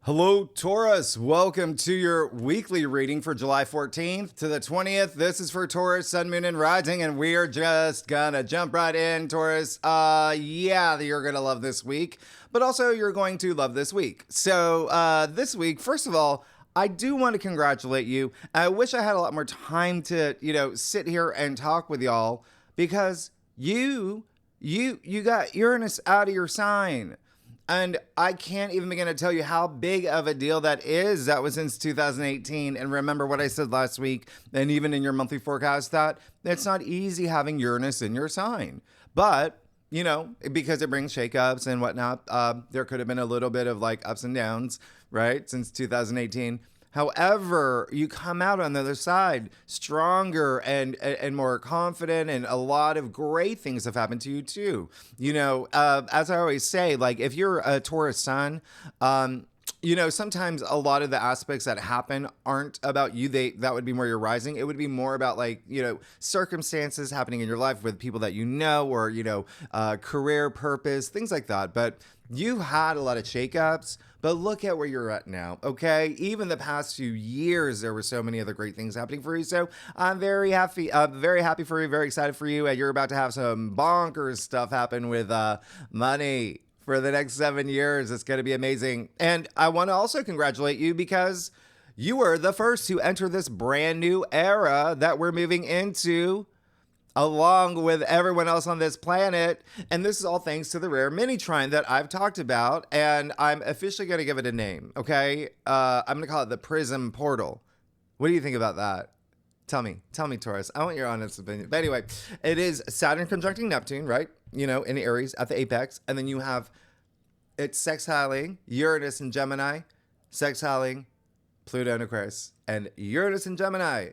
Hello, Taurus. Welcome to your weekly reading for July 14th to the 20th. This is for Taurus, Sun, Moon, and Rising, and we are just gonna jump right in, Taurus. Yeah, you're gonna love this week, but also you're going to love this week. So, this week, first of all, I do want to congratulate you. I wish I had a lot more time to, sit here and talk with y'all because you got Uranus out of your sign. And I can't even begin to tell you how big of a deal that is. That was since 2018. And remember what I said last week, and even in your monthly forecast, that it's not easy having Uranus in your sign. But, because it brings shakeups and whatnot, there could have been a little bit of like ups and downs, right, since 2018. However, you come out on the other side stronger and more confident, and a lot of great things have happened to you too. As I always say, like if you're a Taurus sun, sometimes a lot of the aspects that happen aren't about you. That would be more your rising. It would be more about like, circumstances happening in your life with people that or, career purpose, things like that. But you had a lot of shakeups. But look at where you're at now, okay? Even the past few years, there were so many other great things happening for you. So I'm very happy for you, very excited for you. And you're about to have some bonkers stuff happen with money for the next 7 years. It's going to be amazing. And I want to also congratulate you because you were the first to enter this brand new era that we're moving into, along with everyone else on this planet. And this is all thanks to the rare mini trine that I've talked about. And I'm officially going to give it a name, okay? I'm going to call it the Prism Portal. What do you think about that? Tell me, Taurus. I want your honest opinion. But anyway, it is Saturn conjuncting Neptune, right? In Aries at the apex. And then you have it's sextiling Uranus and Gemini, sextiling Pluto and Aquarius. And Uranus and Gemini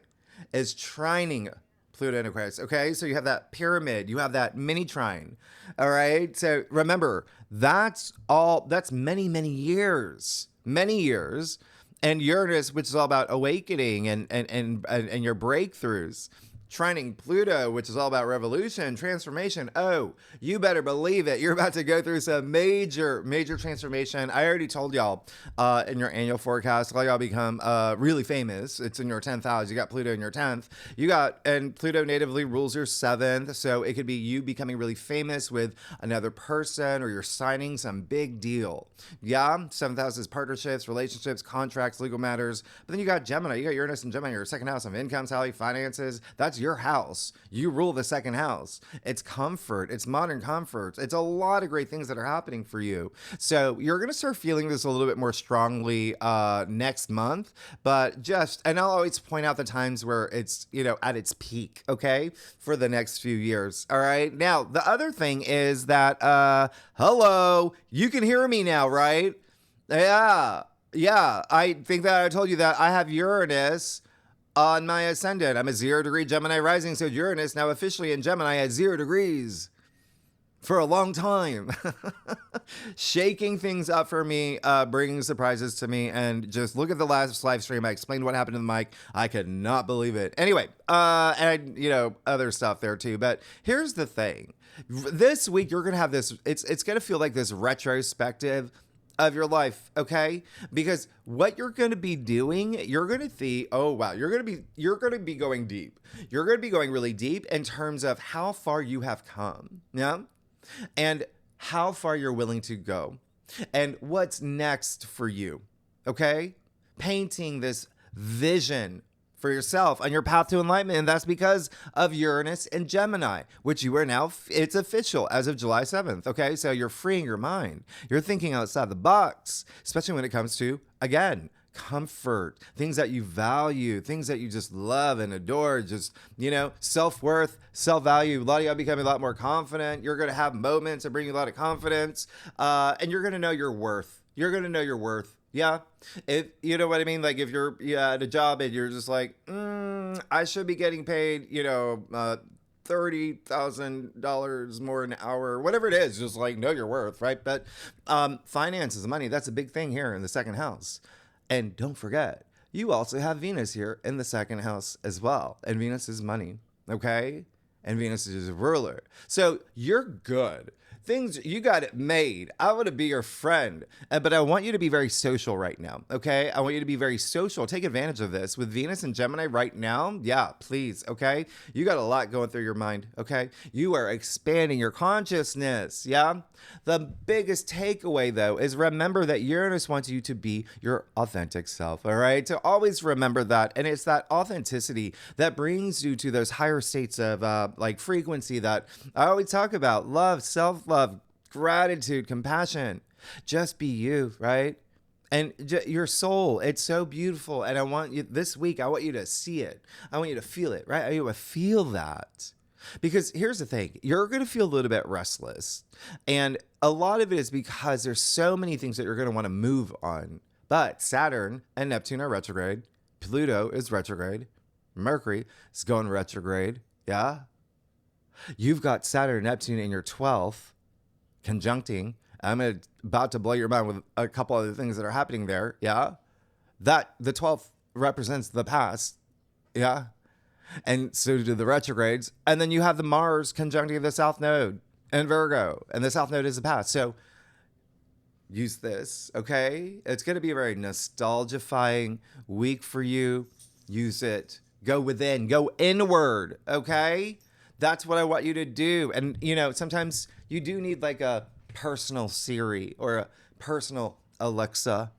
is trining Pluto and Aquarius. Okay, so you have that pyramid, you have that mini trine. All right, so remember that's many years, and Uranus, which is all about awakening and your breakthroughs. Trining Pluto, which is all about revolution, transformation. Oh, you better believe it. You're about to go through some major transformation. I already told y'all in your annual forecast, y'all become really famous. It's in your 10th house. You got Pluto in your 10th. And Pluto natively rules your 7th. So it could be you becoming really famous with another person, or you're signing some big deal. Yeah, 7th house is partnerships, relationships, contracts, legal matters. But then you got Gemini. You got Uranus and Gemini, your 2nd house of income, salary, finances. That's your house. You rule the 2nd house. It's comfort. It's modern comfort. It's a lot of great things that are happening for you. So you're going to start feeling this a little bit more strongly next month. And I'll always point out the times where it's, at its peak, okay, for the next few years. All right. Now, the other thing is that, hello, you can hear me now, right? Yeah. I think that I told you that I have Uranus on my ascendant. I'm a 0-degree Gemini rising, so Uranus now officially in Gemini at 0 degrees for a long time. Shaking things up for me, bringing surprises to me, and just look at the last live stream. I explained what happened to the mic. I could not believe it. Anyway, and other stuff there too. But here's the thing. This week, you're going to have this, it's going to feel like this retrospective of your life, okay? Because what you're going to be doing, you're going to see, oh wow, you're going to be going deep. You're going to be going really deep in terms of how far you have come, yeah? And how far you're willing to go. And what's next for you, okay? Painting this vision for yourself on your path to enlightenment. And that's because of Uranus and Gemini, which you are now, it's official as of July 7th. Okay. So you're freeing your mind. You're thinking outside the box, especially when it comes to, again, comfort, things that you value, things that you just love and adore, just, self-worth, self-value. A lot of y'all becoming a lot more confident. You're going to have moments that bring you a lot of confidence. And you're going to know your worth. Yeah. If you know what I mean? Like if you're at a job and you're just like, I should be getting paid, $30,000 more an hour, whatever it is, just like know your worth, right? But finances, money, that's a big thing here in the 2nd house. And don't forget, you also have Venus here in the 2nd house as well. And Venus is money, okay? And Venus is a ruler. So you're good. things, you got it made. I want to be your friend, but I want you to be very social right now. Okay. I want you to be very social. Take advantage of this with Venus and Gemini right now. Yeah, please. Okay. You got a lot going through your mind. Okay. You are expanding your consciousness. Yeah. The biggest takeaway though is remember that Uranus wants you to be your authentic self. All right. To always remember that. And it's that authenticity that brings you to those higher states of like frequency that I always talk about: love, self-love, gratitude, compassion. Just be you, right? And your soul, it's so beautiful. And I want you this week, I want you to see it. I want you to feel it, right? I want you to feel that. Because here's the thing, you're going to feel a little bit restless. And a lot of it is because there's so many things that you're going to want to move on. But Saturn and Neptune are retrograde. Pluto is retrograde. Mercury is going retrograde. Yeah. You've got Saturn and Neptune in your 12th conjuncting. I'm about to blow your mind with a couple other things that are happening there. Yeah. That the 12th represents the past. Yeah. And so do the retrogrades. And then you have the Mars conjuncting the South Node and Virgo. And the South Node is the past. So use this, okay? It's going to be a very nostalgifying week for you. Use it. Go within. Go inward, okay? That's what I want you to do. And, you know, sometimes you do need like a personal Siri or a personal Alexa.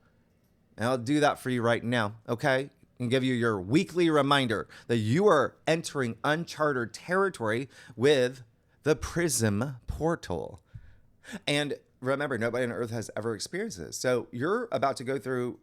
And I'll do that for you right now, okay? And give you your weekly reminder that you are entering uncharted territory with the Prism portal. And remember, nobody on Earth has ever experienced this. So you're about to go through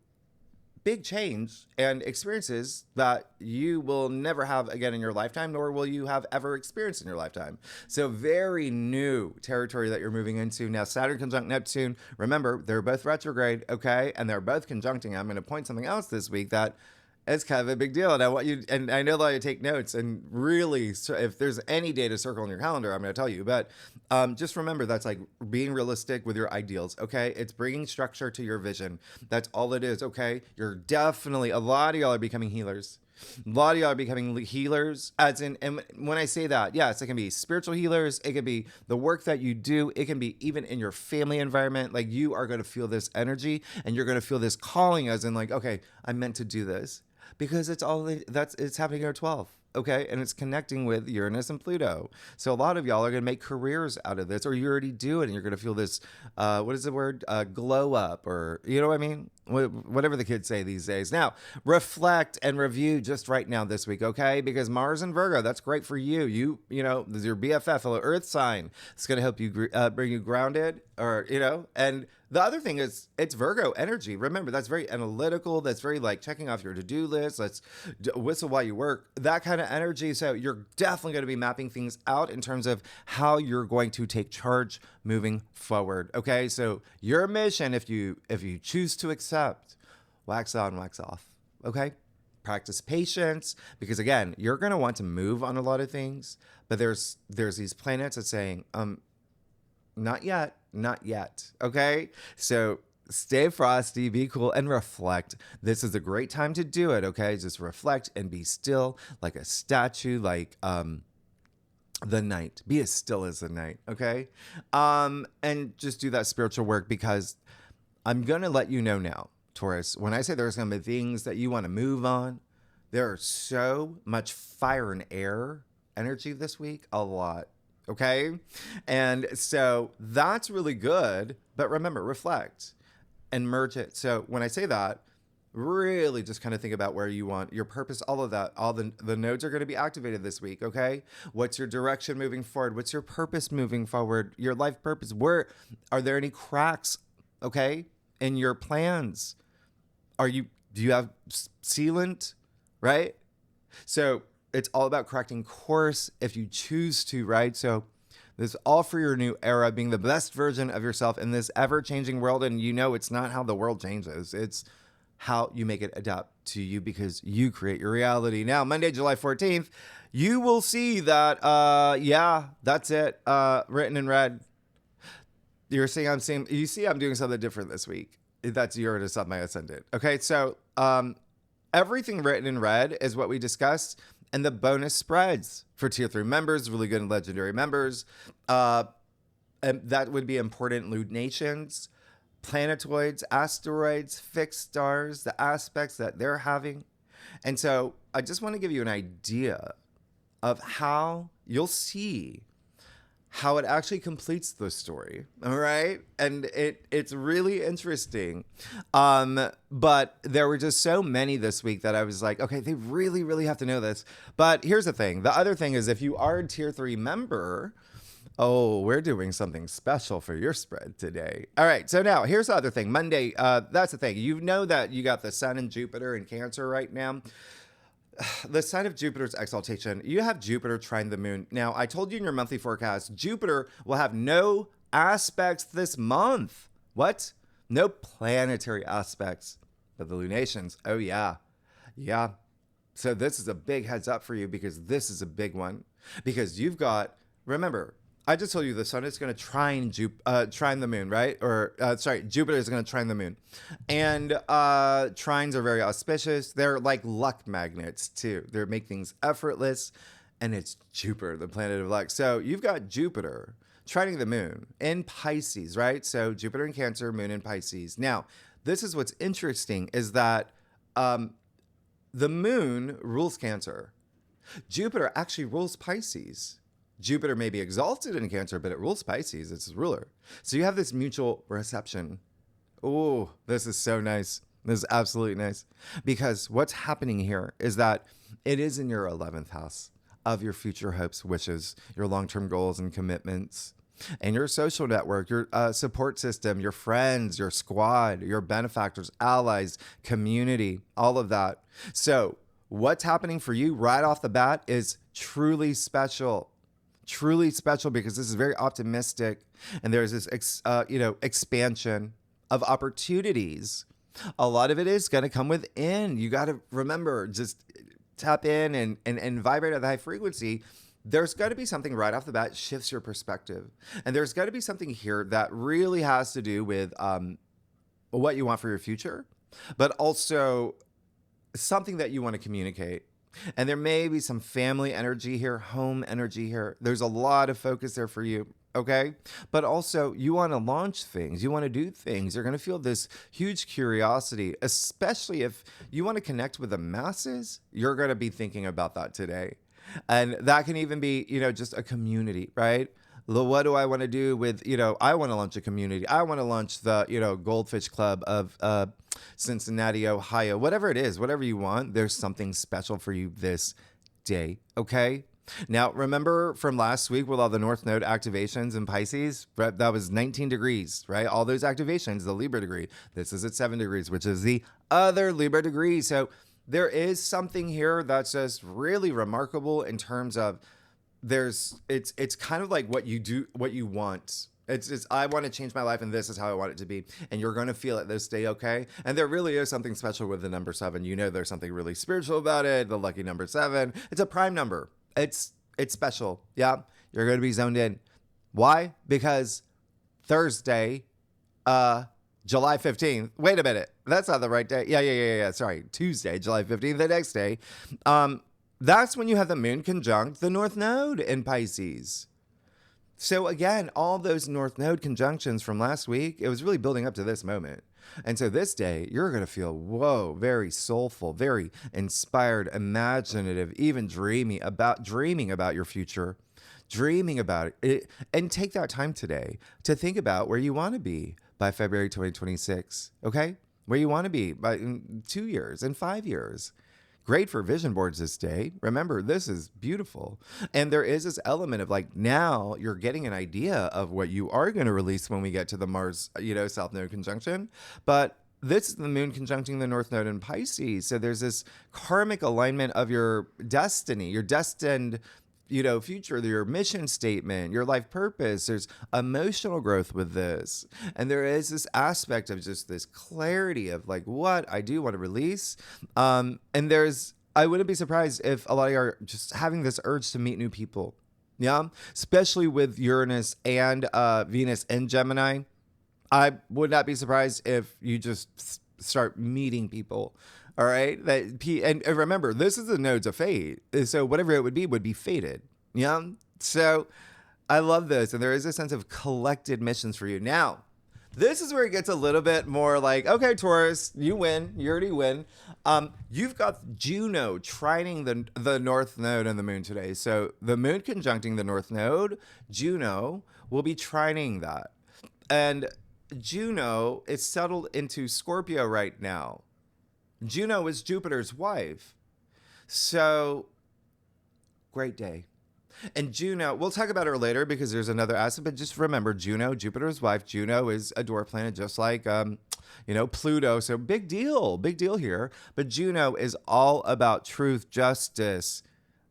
big change and experiences that you will never have again in your lifetime, nor will you have ever experienced in your lifetime. So very new territory that you're moving into. Now, Saturn conjunct Neptune, remember, they're both retrograde, okay? And they're both conjuncting. I'm going to point something else this week that it's kind of a big deal. And I want you, and I know that you take notes, and really, if there's any day to circle on your calendar, I'm going to tell you. But just remember, that's like being realistic with your ideals, okay? It's bringing structure to your vision. That's all it is, okay? You're definitely, a lot of y'all are becoming healers. A lot of y'all are becoming healers, as in, and when I say that, yes, it can be spiritual healers. It can be the work that you do. It can be even in your family environment. Like, you are going to feel this energy, and you're going to feel this calling, as in like, okay, I'm meant to do this. Because it's happening in your 12th, okay? And it's connecting with Uranus and Pluto. So a lot of y'all are going to make careers out of this, or you already do it, and you're going to feel this, what is the word? Glow up, or, you know what I mean? Whatever the kids say these days. Now, reflect and review just right now this week, okay? Because Mars and Virgo, that's great for you. You know, this is your BFF, fellow Earth sign. It's going to help you bring you grounded, or, you know, and the other thing is, it's Virgo energy. Remember, that's very analytical. That's very like checking off your to-do list. Let's whistle while you work. That kind of energy. So you're definitely going to be mapping things out in terms of how you're going to take charge moving forward. Okay, so your mission, if you choose to accept, wax on, wax off. Okay, practice patience, because again, you're going to want to move on a lot of things. But there's these planets that's saying, not yet. Not yet. Okay. So stay frosty, be cool, and reflect. This is a great time to do it. Okay. Just reflect and be still like a statue, like the night. Be as still as the night. Okay. And just do that spiritual work, because I'm going to let you know now, Taurus, when I say there's going to be things that you want to move on, there's so much fire and air energy this week. A lot. Okay. And so that's really good. But remember, reflect and merge it. So when I say that, really just kind of think about where you want your purpose, all of that, all the nodes are going to be activated this week. Okay. What's your direction moving forward? What's your purpose moving forward? Your life purpose? Where are there any cracks? Okay. In your plans? Do you have sealant? Right. So it's all about correcting course if you choose to, right? So this is all for your new era, being the best version of yourself in this ever-changing world. And you know, it's not how the world changes. It's how you make it adapt to you, because you create your reality. Now, Monday, July 14th, you will see that, that's it, written in red. You see I'm doing something different this week. That's Uranus on my ascendant. Okay, so everything written in red is what we discussed. And the bonus spreads for tier 3 members, really good and legendary members. that would be important lunations, planetoids, asteroids, fixed stars, the aspects that they're having. And so I just want to give you an idea of how you'll see how it actually completes the story. All right. And it's really interesting. But there were just so many this week that I was like, okay, they really, really have to know this. But here's the thing. The other thing is, if you are a tier 3 member, oh, we're doing something special for your spread today. All right. So now here's the other thing. Monday, that's the thing. You know that you got the sun and Jupiter in Cancer right now. The sign of Jupiter's exaltation, you have Jupiter trine the moon. Now, I told you in your monthly forecast, Jupiter will have no aspects this month. What? No planetary aspects. But the lunations, oh yeah. Yeah. So this is a big heads up for you, because this is a big one. Because you've got, remember, I just told you the sun is going to trine the moon, right? Jupiter is going to trine the moon. And trines are very auspicious. They're like luck magnets, too. They make things effortless. And it's Jupiter, the planet of luck. So you've got Jupiter trining the moon in Pisces, right? So Jupiter in Cancer, moon in Pisces. Now, this is what's interesting, is that the moon rules Cancer. Jupiter actually rules Pisces. Jupiter may be exalted in Cancer, but it rules Pisces. It's its ruler. So you have this mutual reception. Oh, this is so nice. This is absolutely nice. Because what's happening here is that it is in your 11th house of your future hopes, wishes, your long-term goals and commitments, and your social network, your support system, your friends, your squad, your benefactors, allies, community, all of that. So what's happening for you right off the bat is truly special. Truly special, because this is very optimistic, and there's this expansion of opportunities. A lot of it is going to come within. You got to remember, just tap in and vibrate at the high frequency. There's got to be something right off the bat shifts your perspective, and there's got to be something here that really has to do with what you want for your future, but also something that you want to communicate. And there may be some family energy here, home energy here. There's a lot of focus there for you, okay? But also, you want to launch things. You want to do things. You're going to feel this huge curiosity, especially if you want to connect with the masses. You're going to be thinking about that today. And that can even be, just a community, right? What do I want to do with, I want to launch a community. I want to launch the, Goldfish Club of Cincinnati, Ohio, whatever it is, whatever you want. There's something special for you this day. Okay. Now, remember from last week with all the North Node activations in Pisces, that was 19 degrees, right? All those activations, the Libra degree. This is at 7 degrees, which is the other Libra degree. So there is something here that's just really remarkable in terms of it's kind of like what you do, what you want. It's I want to change my life, and this is how I want it to be. And you're going to feel it this day, okay? And there really is something special with the number 7. There's something really spiritual about it. The lucky number 7. It's a prime number. It's special. Yeah, you're going to be zoned in. Why? Because Thursday, July 15th. Wait a minute. That's not the right day. Yeah. Sorry. Tuesday, July 15th, the next day. That's when you have the moon conjunct the North Node in Pisces. So again, all those North Node conjunctions from last week, it was really building up to this moment. And so this day, you're going to feel, whoa, very soulful, very inspired, imaginative, even dreaming about your future, dreaming about it. And take that time today to think about where you want to be by February 2026, okay? Where you want to be in 2 years, in 5 years. Great for vision boards this day. Remember, this is beautiful. And there is this element of now you're getting an idea of what you are going to release when we get to the Mars, South Node conjunction. But this is the moon conjuncting the North Node in Pisces. So there's this karmic alignment of your destiny, your destined future, your mission statement, your life purpose. There's emotional growth with this. And there is this aspect of just this clarity of what I do want to release. And I wouldn't be surprised if a lot of you are just having this urge to meet new people. Yeah. Especially with Uranus and Venus in Gemini. I would not be surprised if you just start meeting people. All right. And remember, this is the nodes of fate. So whatever it would be fated. Yeah. So I love this. And there is a sense of collected missions for you. Now, this is where it gets a little bit more like, okay, Taurus, you win. You already win. You've got Juno trining the North Node and the Moon today. So the Moon conjuncting the North Node, Juno will be trining that. And Juno is settled into Scorpio right now. Juno is Jupiter's wife. So, great day. And Juno, we'll talk about her later because there's another aspect, but just remember Juno, Jupiter's wife. Juno is a dwarf planet just like, Pluto. So big deal here. But Juno is all about truth, justice,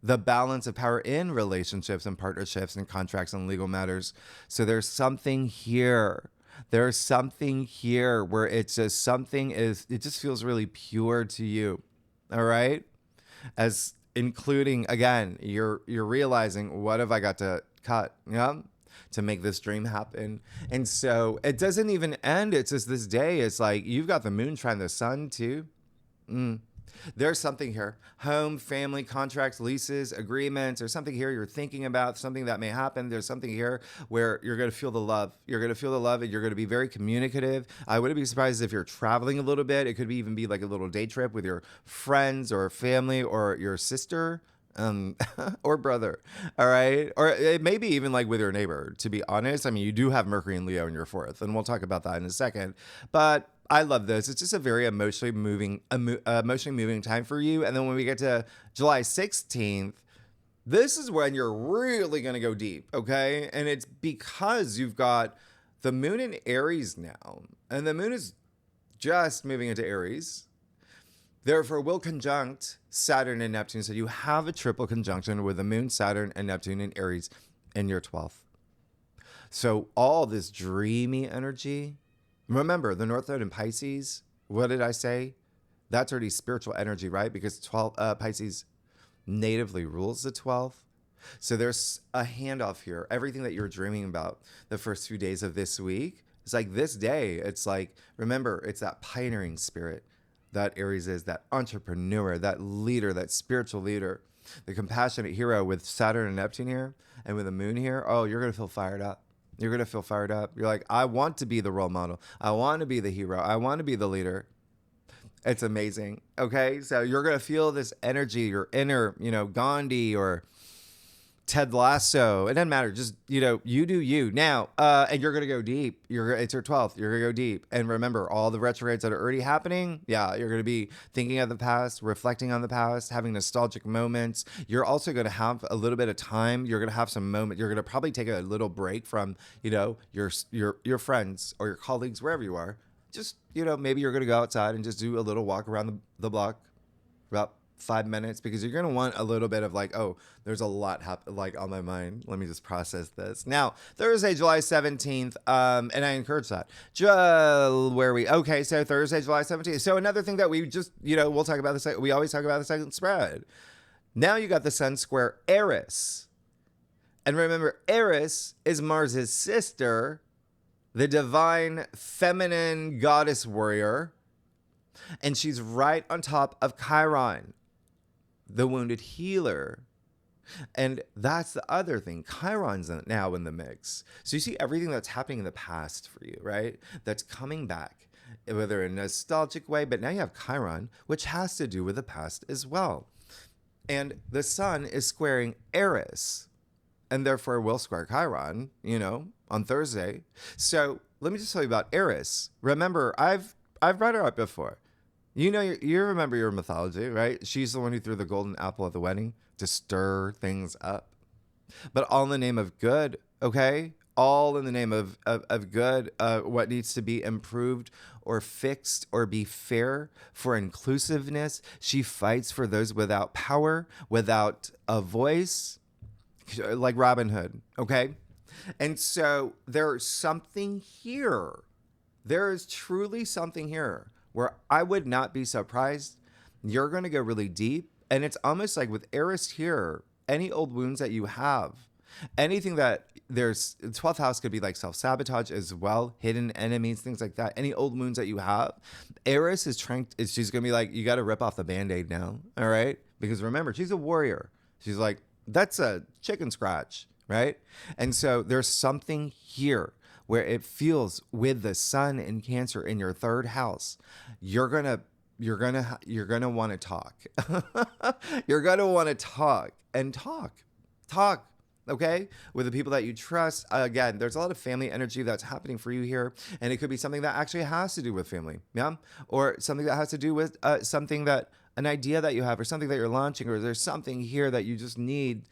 the balance of power in relationships and partnerships and contracts and legal matters. So there's something here. There's something here where it's just it just feels really pure to you. All right. As including, again, you're realizing, what have I got to cut, to make this dream happen? And so it doesn't even end. It's just this day. It's like you've got the moon trying the sun too. There's something here. Home, family, contracts, leases, agreements. There's something here you're thinking about, something that may happen. There's something here where you're going to feel the love. You're going to feel the love and you're going to be very communicative. I wouldn't be surprised if you're traveling a little bit. It could even be like a little day trip with your friends or family or your sister. Or brother. All right. Or it may be even like with your neighbor, to be honest. I mean, you do have Mercury and Leo in your fourth, and we'll talk about that in a second. But I love this. It's just a very emotionally moving time for you. And then when we get to July 16th, this is when you're really going to go deep. Okay. And it's because you've got the moon in Aries now, and the moon is just moving into Aries. Therefore, will conjunct Saturn and Neptune. So you have a triple conjunction with the moon, Saturn, and Neptune in Aries in your 12th. So all this dreamy energy. Remember, the North Node in Pisces, what did I say? That's already spiritual energy, right? Because Pisces natively rules the 12th. So there's a handoff here. Everything that you're dreaming about the first few days of this week, it's like this day. It's like, remember, it's that pioneering spirit that Aries is, that entrepreneur, that leader, that spiritual leader, the compassionate hero with Saturn and Neptune here and with the moon here. Oh, you're going to feel fired up. You're going to feel fired up. You're like, I want to be the role model. I want to be the hero. I want to be the leader. It's amazing. Okay. So you're going to feel this energy, your inner, Gandhi or Ted Lasso. It doesn't matter. Just, you do you now. And you're going to go deep. It's your 12th. You're going to go deep. And remember all the retrogrades that are already happening. Yeah. You're going to be thinking of the past, reflecting on the past, having nostalgic moments. You're also going to have a little bit of time. You're going to have some moment. You're going to probably take a little break from, your friends or your colleagues, wherever you are. Just, maybe you're going to go outside and just do a little walk around the block about 5 minutes, because you're going to want a little bit of like, oh, there's a lot on my mind. Let me just process this. Now, Thursday, July 17th. And I encourage that. Okay. So Thursday, July 17th. So another thing that we just, we'll talk about this. We always talk about the second spread. Now you got the Sun square Eris. And remember, Eris is Mars's sister, the divine feminine goddess warrior. And she's right on top of Chiron, the wounded healer. And that's the other thing. Chiron's now in the mix. So you see everything that's happening in the past for you, right? That's coming back, whether in a nostalgic way, but now you have Chiron, which has to do with the past as well. And the sun is squaring Eris, and therefore will square Chiron, on Thursday. So let me just tell you about Eris. Remember, I've brought her up before. You remember your mythology, right? She's the one who threw the golden apple at the wedding to stir things up. But all in the name of good, okay? All in the name of good, what needs to be improved or fixed or be fair for inclusiveness. She fights for those without power, without a voice, like Robin Hood, okay? And so there's something here. There is truly something here where I would not be surprised. You're going to go really deep. And it's almost like with Eris here, any old wounds that you have, anything that the 12th house could be like self-sabotage as well, hidden enemies, things like that. Any old wounds that you have, Eris she's going to be like, you got to rip off the Band-Aid now. All right. Because remember, she's a warrior. She's like, that's a chicken scratch. right? And so there's something here where it feels with the sun in Cancer in your third house, you're gonna you're gonna want to talk. You're gonna want to talk. Okay, with the people that you trust. Again, there's a lot of family energy that's happening for you here, and it could be something that actually has to do with family, yeah, or something that has to do with something that an idea that you have, or something that you're launching, or there's something here that you just need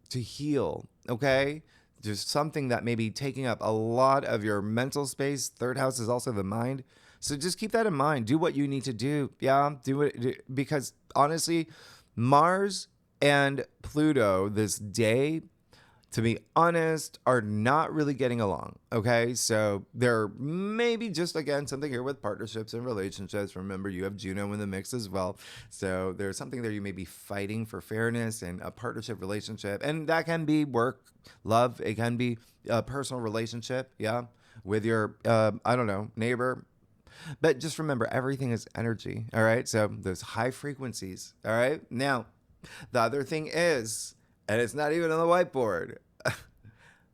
to heal, okay? There's something that may be taking up a lot of your mental space. Third house is also the mind. So just keep that in mind. Do what you need to do. Yeah, do it because honestly, Mars and Pluto this day, to be honest, are not really getting along. Okay. So there may be just, again, something here with partnerships and relationships. Remember, you have Juno in the mix as well. So there's something there you may be fighting for fairness and a partnership relationship. And that can be work, love. It can be a personal relationship. Yeah. With your, I don't know, neighbor. But just remember, everything is energy. All right. So there's high frequencies. All right. Now, the other thing is, and it's not even on the whiteboard.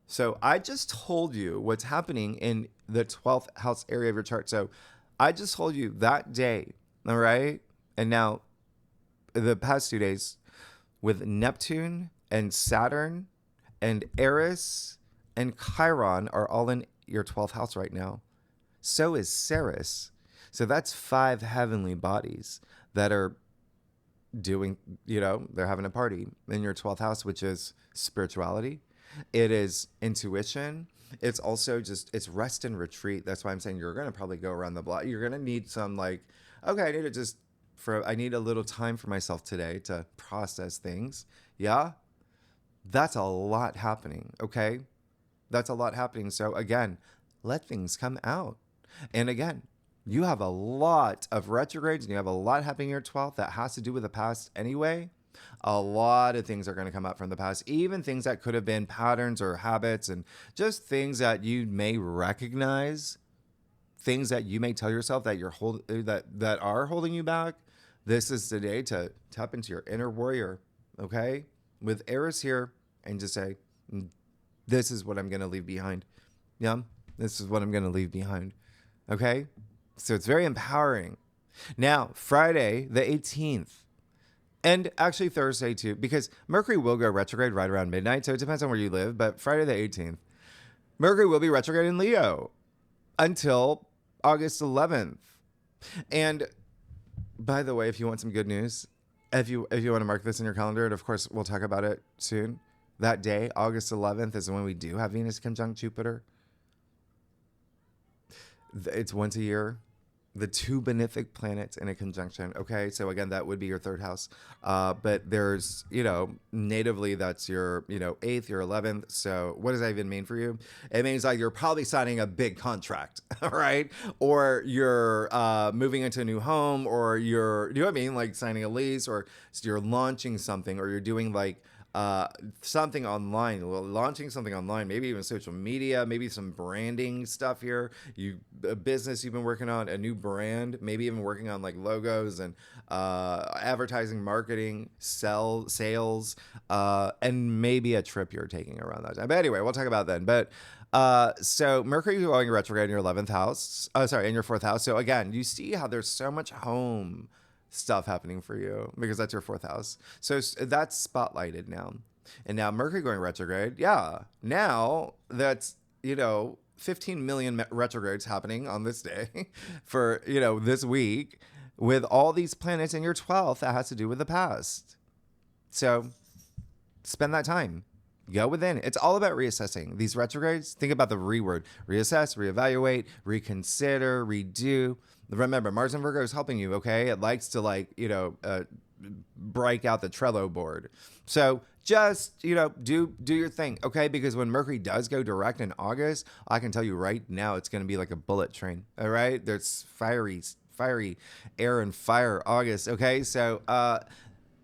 So I just told you what's happening in the 12th house area of your chart. So I just told you that day, all right? And now the past 2 days with Neptune and Saturn and Eris and Chiron are all in your 12th house right now. So is Ceres. So that's 5 heavenly bodies that are doing, they're having a party in your 12th house, which is spirituality. It is intuition. It's also it's rest and retreat. That's why I'm saying you're going to probably go around the block. You're going to need some okay, I need a little time for myself today to process things. Yeah. That's a lot happening. Okay. That's a lot happening. So again, let things come out. And again, you have a lot of retrogrades and you have a lot happening in your 12th that has to do with the past anyway. A lot of things are going to come up from the past, even things that could have been patterns or habits and just things that you may recognize, things that you may tell yourself that that are holding you back. This is the day to tap into your inner warrior, okay? With Eris here, and just say, this is what I'm going to leave behind. Yeah, this is what I'm going to leave behind. Okay? So it's very empowering. Now, Friday, the 18th, and actually Thursday too, because Mercury will go retrograde right around midnight. So it depends on where you live. But Friday the 18th, Mercury will be retrograde in Leo until August 11th. And by the way, if you want some good news, if you want to mark this in your calendar, and of course we'll talk about it soon, that day, August 11th, is when we do have Venus conjunct Jupiter. It's once a year. The 2 benefic planets in a conjunction. Okay, so again, that would be your 3rd house. But there's, natively that's your, 8th, your 11th. So what does that even mean for you? It means like you're probably signing a big contract, all right? Or you're moving into a new home, or you're, you know what I mean? Like signing a lease, or you're launching something, or you're doing something online, launching something online, maybe even social media, maybe some branding stuff here. A business you've been working on, a new brand, maybe even working on logos and advertising, marketing, sales, and maybe a trip you're taking around that time. But anyway, we'll talk about that then. But so Mercury is going retrograde in your 11th house. In your 4th house. So again, you see how there's so much home stuff happening for you because that's your 4th house. So that's spotlighted now. And now Mercury going retrograde. Yeah. Now that's, 15 million retrogrades happening on this day for, this week with all these planets in your 12th that has to do with the past. So spend that time. Go within. It's all about reassessing. These retrogrades, think about the word. Reassess, reevaluate, reconsider, redo. Remember, Mars and Virgo is helping you, okay? It likes to break out the Trello board. So just, do your thing, okay? Because when Mercury does go direct in August, I can tell you right now, it's going to be like a bullet train, all right? There's fiery air and fire August, okay? So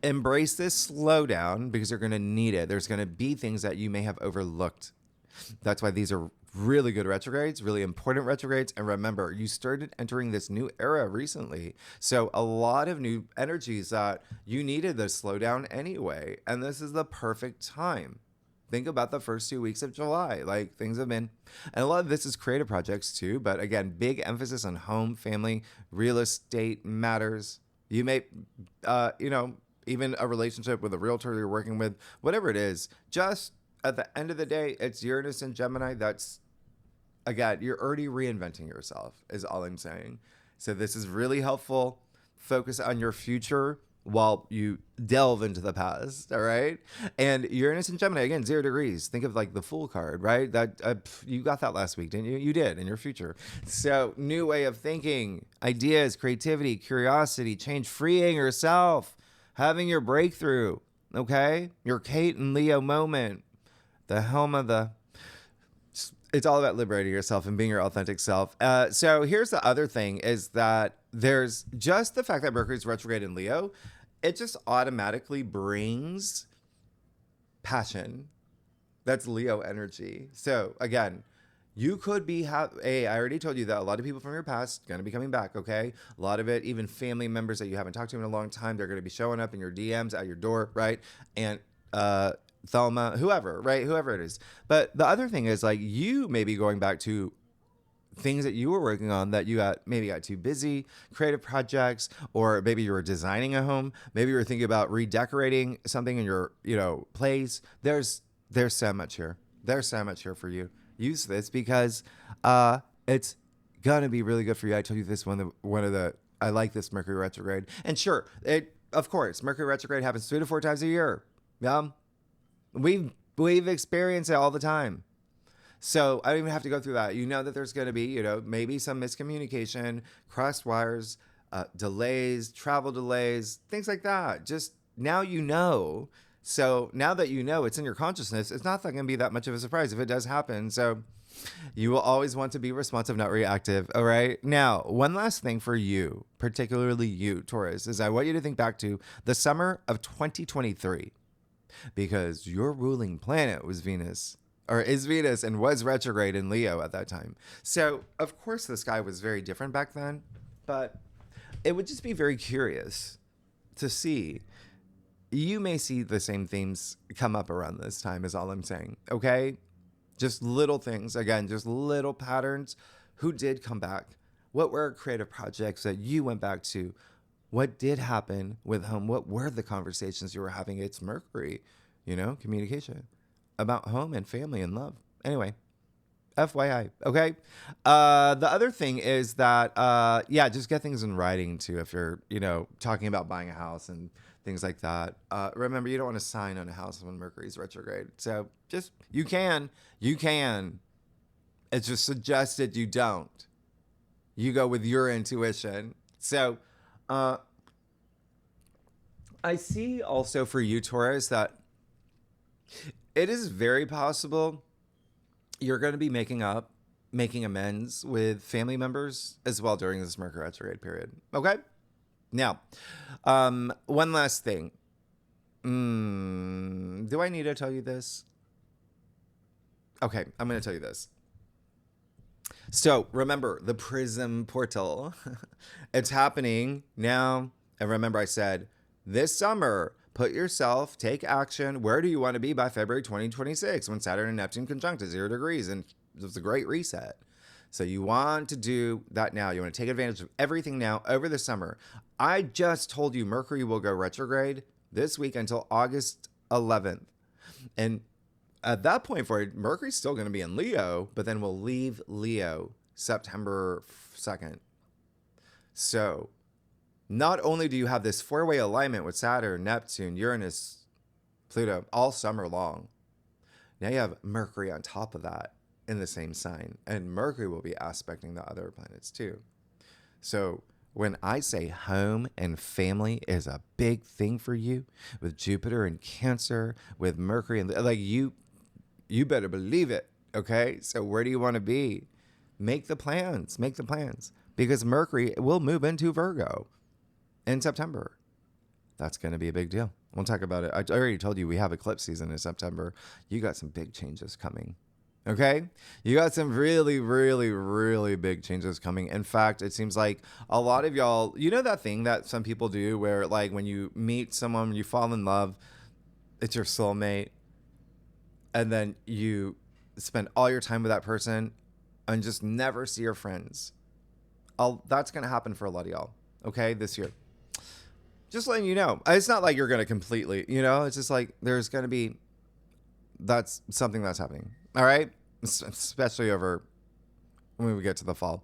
embrace this slowdown because you're going to need it. There's going to be things that you may have overlooked. That's why these are really good retrogrades, really important retrogrades. And remember, you started entering this new era recently. So a lot of new energies that you needed to slow down anyway. And this is the perfect time. Think about the first 2 weeks of July. Like things have been, and a lot of this is creative projects too. But again, big emphasis on home, family, real estate matters. You may, even a relationship with a realtor you're working with, whatever it is. Just at the end of the day, it's Uranus and Gemini. That's, again, you're already reinventing yourself, is all I'm saying. So this is really helpful. Focus on your future while you delve into the past, all right? And Uranus and Gemini, again, 0 degrees. Think of like the Fool card, right? That you got that last week, didn't you? You did, in your future. So new way of thinking, ideas, creativity, curiosity, change, freeing yourself, having your breakthrough, okay? Your Kate and Leo moment, the helm of the... It's all about liberating yourself and being your authentic self. So here's the other thing is that there's just the fact that Mercury's retrograde in Leo, it just automatically brings passion. That's Leo energy. So again, you could be, I already told you that a lot of people from your past going to be coming back, okay? A lot of it, even family members that you haven't talked to in a long time, they're going to be showing up in your DMs at your door, right? And, Thelma, whoever, right? Whoever it is. But the other thing is like you may be going back to things that you were working on that you maybe got too busy, creative projects, or maybe you were designing a home. Maybe you were thinking about redecorating something in your, place. There's so much here. There's so much here for you. Use this because it's gonna be really good for you. I told you this I like this Mercury retrograde. And sure, of course, Mercury retrograde happens 3 to 4 times a year. Yeah. We've experienced it all the time. So I don't even have to go through that. You know that there's going to be, maybe some miscommunication, crossed wires, delays, travel delays, things like that. Just now you know. So now that you know it's in your consciousness, it's not going to be that much of a surprise if it does happen. So you will always want to be responsive, not reactive. All right. Now, one last thing for you, particularly you, Taurus, is I want you to think back to the summer of 2023 because your ruling planet was Venus. Or is Venus and was retrograde in Leo at that time. So, of course, the sky was very different back then, but it would just be very curious to see. You may see the same themes come up around this time is all I'm saying, okay? Just little things, again, just little patterns. Who did come back? What were creative projects that you went back to? What did happen with home? What were the conversations you were having? It's Mercury, communication. About home and family and love. Anyway, FYI, okay? The other thing is that, just get things in writing too if you're, talking about buying a house and things like that. Remember, you don't want to sign on a house when Mercury's retrograde. So just, you can. It's just suggested you don't. You go with your intuition. So I see also for you, Taurus, that it is very possible you're going to be making amends with family members as well during this Mercury retrograde period. Okay? Now, one last thing. Do I need to tell you this? Okay, I'm going to tell you this. So remember the Prism portal. It's happening now. And remember I said this summer, take action. Where do you want to be by February 2026 when Saturn and Neptune conjunct at 0 degrees? And it's a great reset. So you want to do that now. You want to take advantage of everything now over the summer. I just told you Mercury will go retrograde this week until August 11th. And at that point forward, Mercury's still going to be in Leo, but then we'll leave Leo September 2nd. So not only do you have this 4-way alignment with Saturn, Neptune, Uranus, Pluto all summer long, now you have Mercury on top of that in the same sign. And Mercury will be aspecting the other planets too. So when I say home and family is a big thing for you, with Jupiter and Cancer, with Mercury, and you better believe it, okay? So where do you want to be? Make the plans, because Mercury will move into Virgo in September. That's going to be a big deal. We'll talk about it. I already told you we have eclipse season in September. You got some big changes coming. Okay? You got some really, really, really big changes coming. In fact, it seems like a lot of y'all, that thing that some people do where like when you meet someone, you fall in love, it's your soulmate. and then you spend all your time with that person and just never see your friends. That's going to happen for a lot of y'all, okay, this year. Just letting you know. It's not like you're going to completely, it's just like there's going to be, that's something that's happening, all right? Especially over when we get to the fall.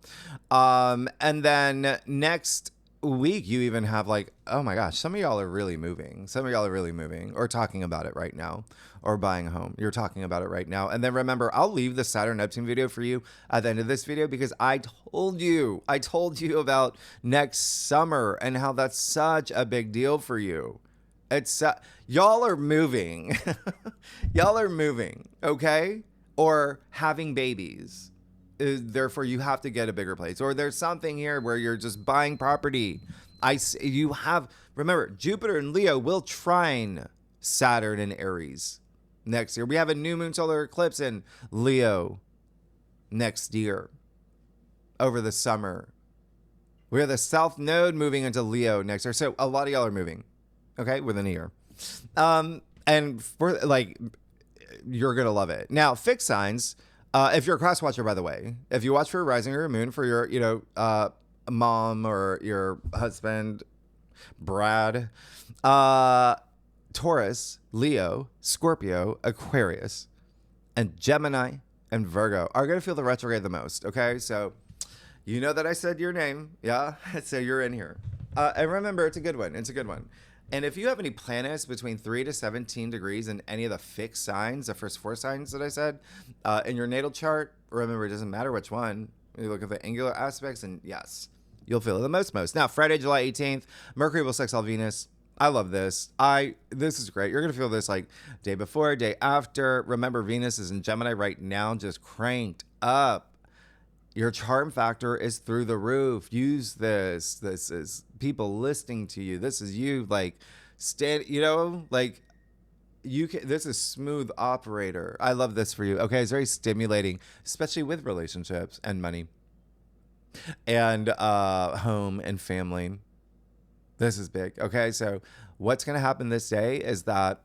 And then next week, you even have like, oh my gosh, some of y'all are really moving. Some of y'all are really moving or talking about it right now, or buying a home. You're talking about it right now. And then remember, I'll leave the Saturn Neptune video for you at the end of this video, because I told you about next summer and how that's such a big deal for you. It's y'all are moving. Y'all are moving, okay? Or having babies. Therefore, you have to get a bigger place. Or there's something here where you're just buying property. Remember, Jupiter and Leo will trine Saturn and Aries next year. We have a new moon solar eclipse in Leo next year over the summer. We have the South Node moving into Leo next year. So a lot of y'all are moving, okay, within a year. And for like, you're going to love it. Now, fixed signs. If you're a cross watcher, by the way, if you watch for a rising or a moon for your, mom or your husband, Brad, Taurus, Leo, Scorpio, Aquarius, and Gemini and Virgo are going to feel the retrograde the most. Okay. So you know that I said your name. Yeah. So you're in here. And remember, it's a good one. It's a good one. And if you have any planets between 3 to 17 degrees in any of the fixed signs, the first 4 signs that I said, in your natal chart, remember, it doesn't matter which one. You look at the angular aspects, and yes, you'll feel it the most. Now, Friday, July 18th, Mercury will sextile Venus. I love this. This is great. You're going to feel this like day before, day after. Remember, Venus is in Gemini right now, just cranked up. Your charm factor is through the roof. Use this. This is people listening to you. This is you, like, this is smooth operator. I love this for you. Okay, it's very stimulating, especially with relationships and money and home and family. This is big. Okay, so what's going to happen this day is that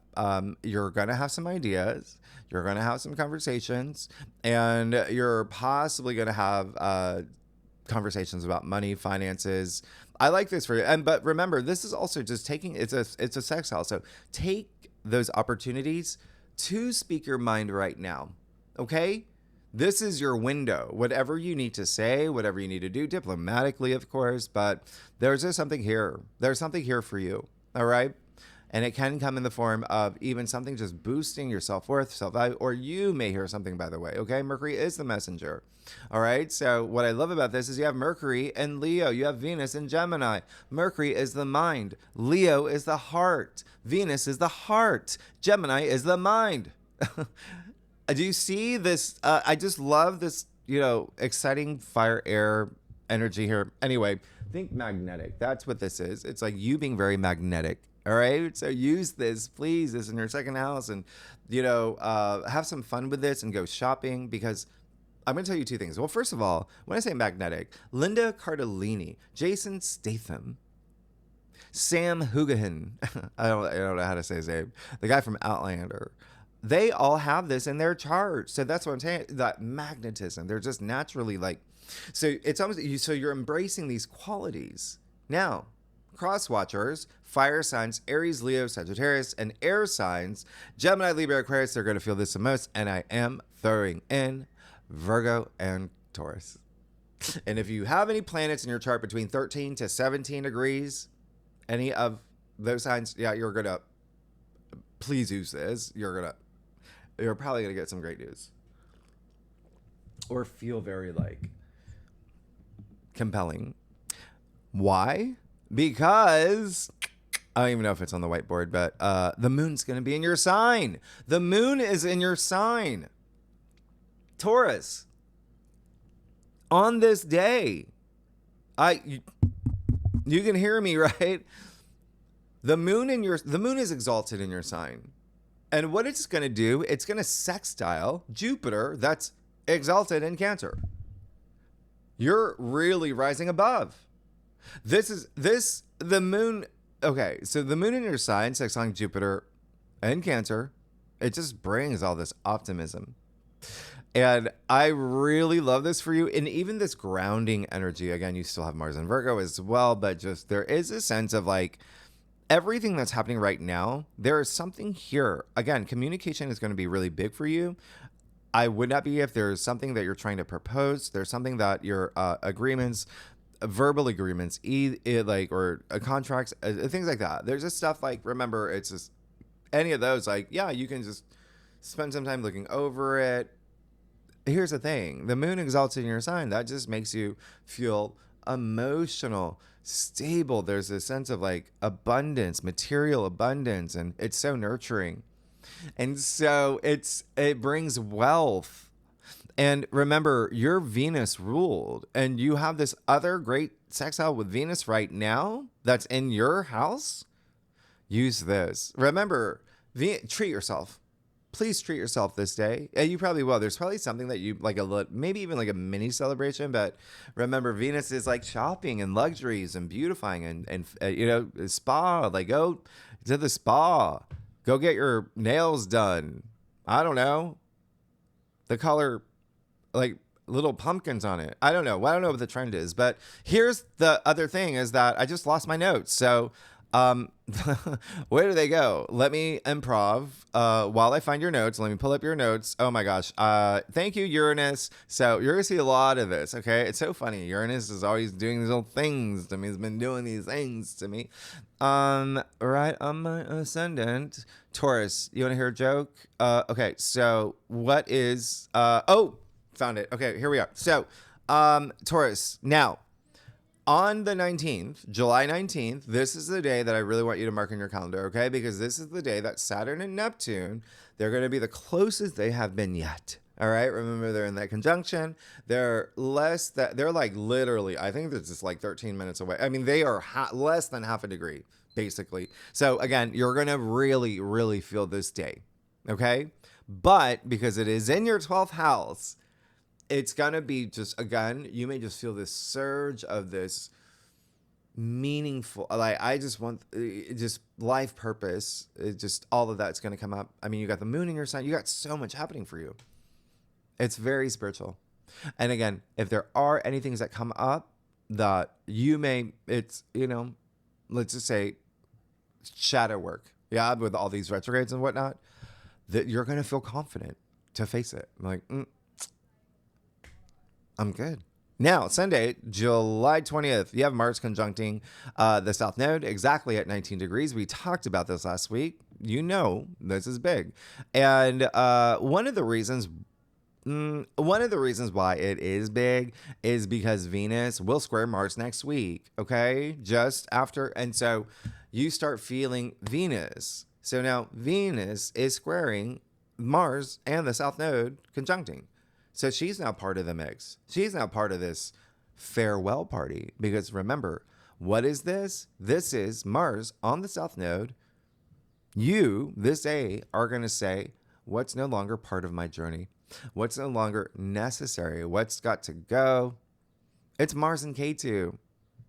you're going to have some ideas. You're going to have some conversations, and you're possibly going to have conversations about money, finances. I like this for you. But remember, this is also just taking, it's a sextile. So take those opportunities to speak your mind right now. Okay? This is your window. Whatever you need to say, whatever you need to do, diplomatically, of course, but there's just something here. There's something here for you. All right? And it can come in the form of even something just boosting your self-worth, self-value, or you may hear something, by the way, okay? Mercury is the messenger, all right? So what I love about this is you have Mercury and Leo. You have Venus and Gemini. Mercury is the mind. Leo is the heart. Venus is the heart. Gemini is the mind. Do you see this? I just love this, exciting fire, air energy here. Anyway, think magnetic. That's what this is. It's like you being very magnetic. All right. So use this, please. This in your second house, and, have some fun with this and go shopping, because I'm going to tell you 2 things. Well, first of all, when I say magnetic, Linda Cardellini, Jason Statham, Sam Hugahan, I don't know how to say his name, the guy from Outlander, they all have this in their chart. So that's what I'm saying. That magnetism, they're just naturally like, so it's almost, so you're embracing these qualities. Now, cross watchers, fire signs, Aries, Leo, Sagittarius, and air signs, Gemini, Libra, Aquarius, they're going to feel this the most. And I am throwing in Virgo and Taurus. And if you have any planets in your chart between 13 to 17 degrees, any of those signs, yeah, you're going to, please use this. You're probably going to get some great news. Or feel very, compelling. Why? Because I don't even know if it's on the whiteboard, but the moon's going to be in your sign. The moon is in your sign. Taurus. On this day, you can hear me, right? The moon is exalted in your sign. And what it's going to do, it's going to sextile Jupiter that's exalted in Cancer. You're really rising above. The moon. Okay, so the moon in your sign, sextiling Jupiter and Cancer, It just brings all this optimism. And I really love this for you. And even this grounding energy, again, you still have Mars and Virgo as well, but just there is a sense of like everything that's happening right now, there is something here. Again, communication is going to be really big for you. I would not be if there's something that you're trying to propose. There's something that your agreements, verbal agreements, like or contracts, things like that. There's just stuff like, remember, it's just any of those. Like, yeah, you can just spend some time looking over it. Here's the thing: the moon exalted in your sign. That just makes you feel emotional, stable. There's a sense of like abundance, material abundance, and it's so nurturing. And so it brings wealth. And remember, you're Venus ruled, and you have this other great sextile with Venus right now that's in your house. Use this. Remember, treat yourself. Please treat yourself this day. And you probably will. There's probably something that you like maybe even like a mini celebration. But remember, Venus is like shopping and luxuries and beautifying and you know, spa. Like go to the spa. Go get your nails done. I don't know. The color, like little pumpkins on it. I don't know. I don't know what the trend is. But here's the other thing is that I just lost my notes. So where do they go? Let me improv while I find your notes. Let me pull up your notes. Oh my gosh. Thank you, Uranus. So you're gonna see a lot of this. Okay, it's so funny. Uranus is always doing these little things to me. He's been doing these things to me. Right on my ascendant, Taurus. You want to hear a joke? Okay. So what is found it. Okay, here we are. So Taurus. Now, on the 19th, July 19th, this is the day that I really want you to mark in your calendar, okay? Because this is the day that Saturn and Neptune, they're going to be the closest they have been yet. All right? Remember, they're in that conjunction. They're like literally, I think they're just like 13 minutes away. I mean, they are less than half a degree, basically. So again, you're going to really, really feel this day, okay? But because it is in your 12th house, it's going to be just, again, you may just feel this surge of this meaningful, like, I just want just life purpose. Just all of that's going to come up. I mean, you got the moon in your sign. You got so much happening for you. It's very spiritual. And again, if there are any things that come up that you may, it's, you know, let's just say shadow work. Yeah. With all these retrogrades and whatnot, that you're going to feel confident to face it. Like, I'm good. Now, Sunday, July 20th, you have Mars conjuncting the South Node exactly at 19 degrees. We talked about this last week. You know, this is big. And one of the reasons why it is big is because Venus will square Mars next week, okay? Just after. And so you start feeling Venus. So now Venus is squaring Mars and the South Node conjuncting. So she's now part of the mix. She's now part of this farewell party. Because remember, what is this? This is Mars on the South Node. You, this A, are going to say, what's no longer part of my journey? What's no longer necessary? What's got to go? It's Mars and K2.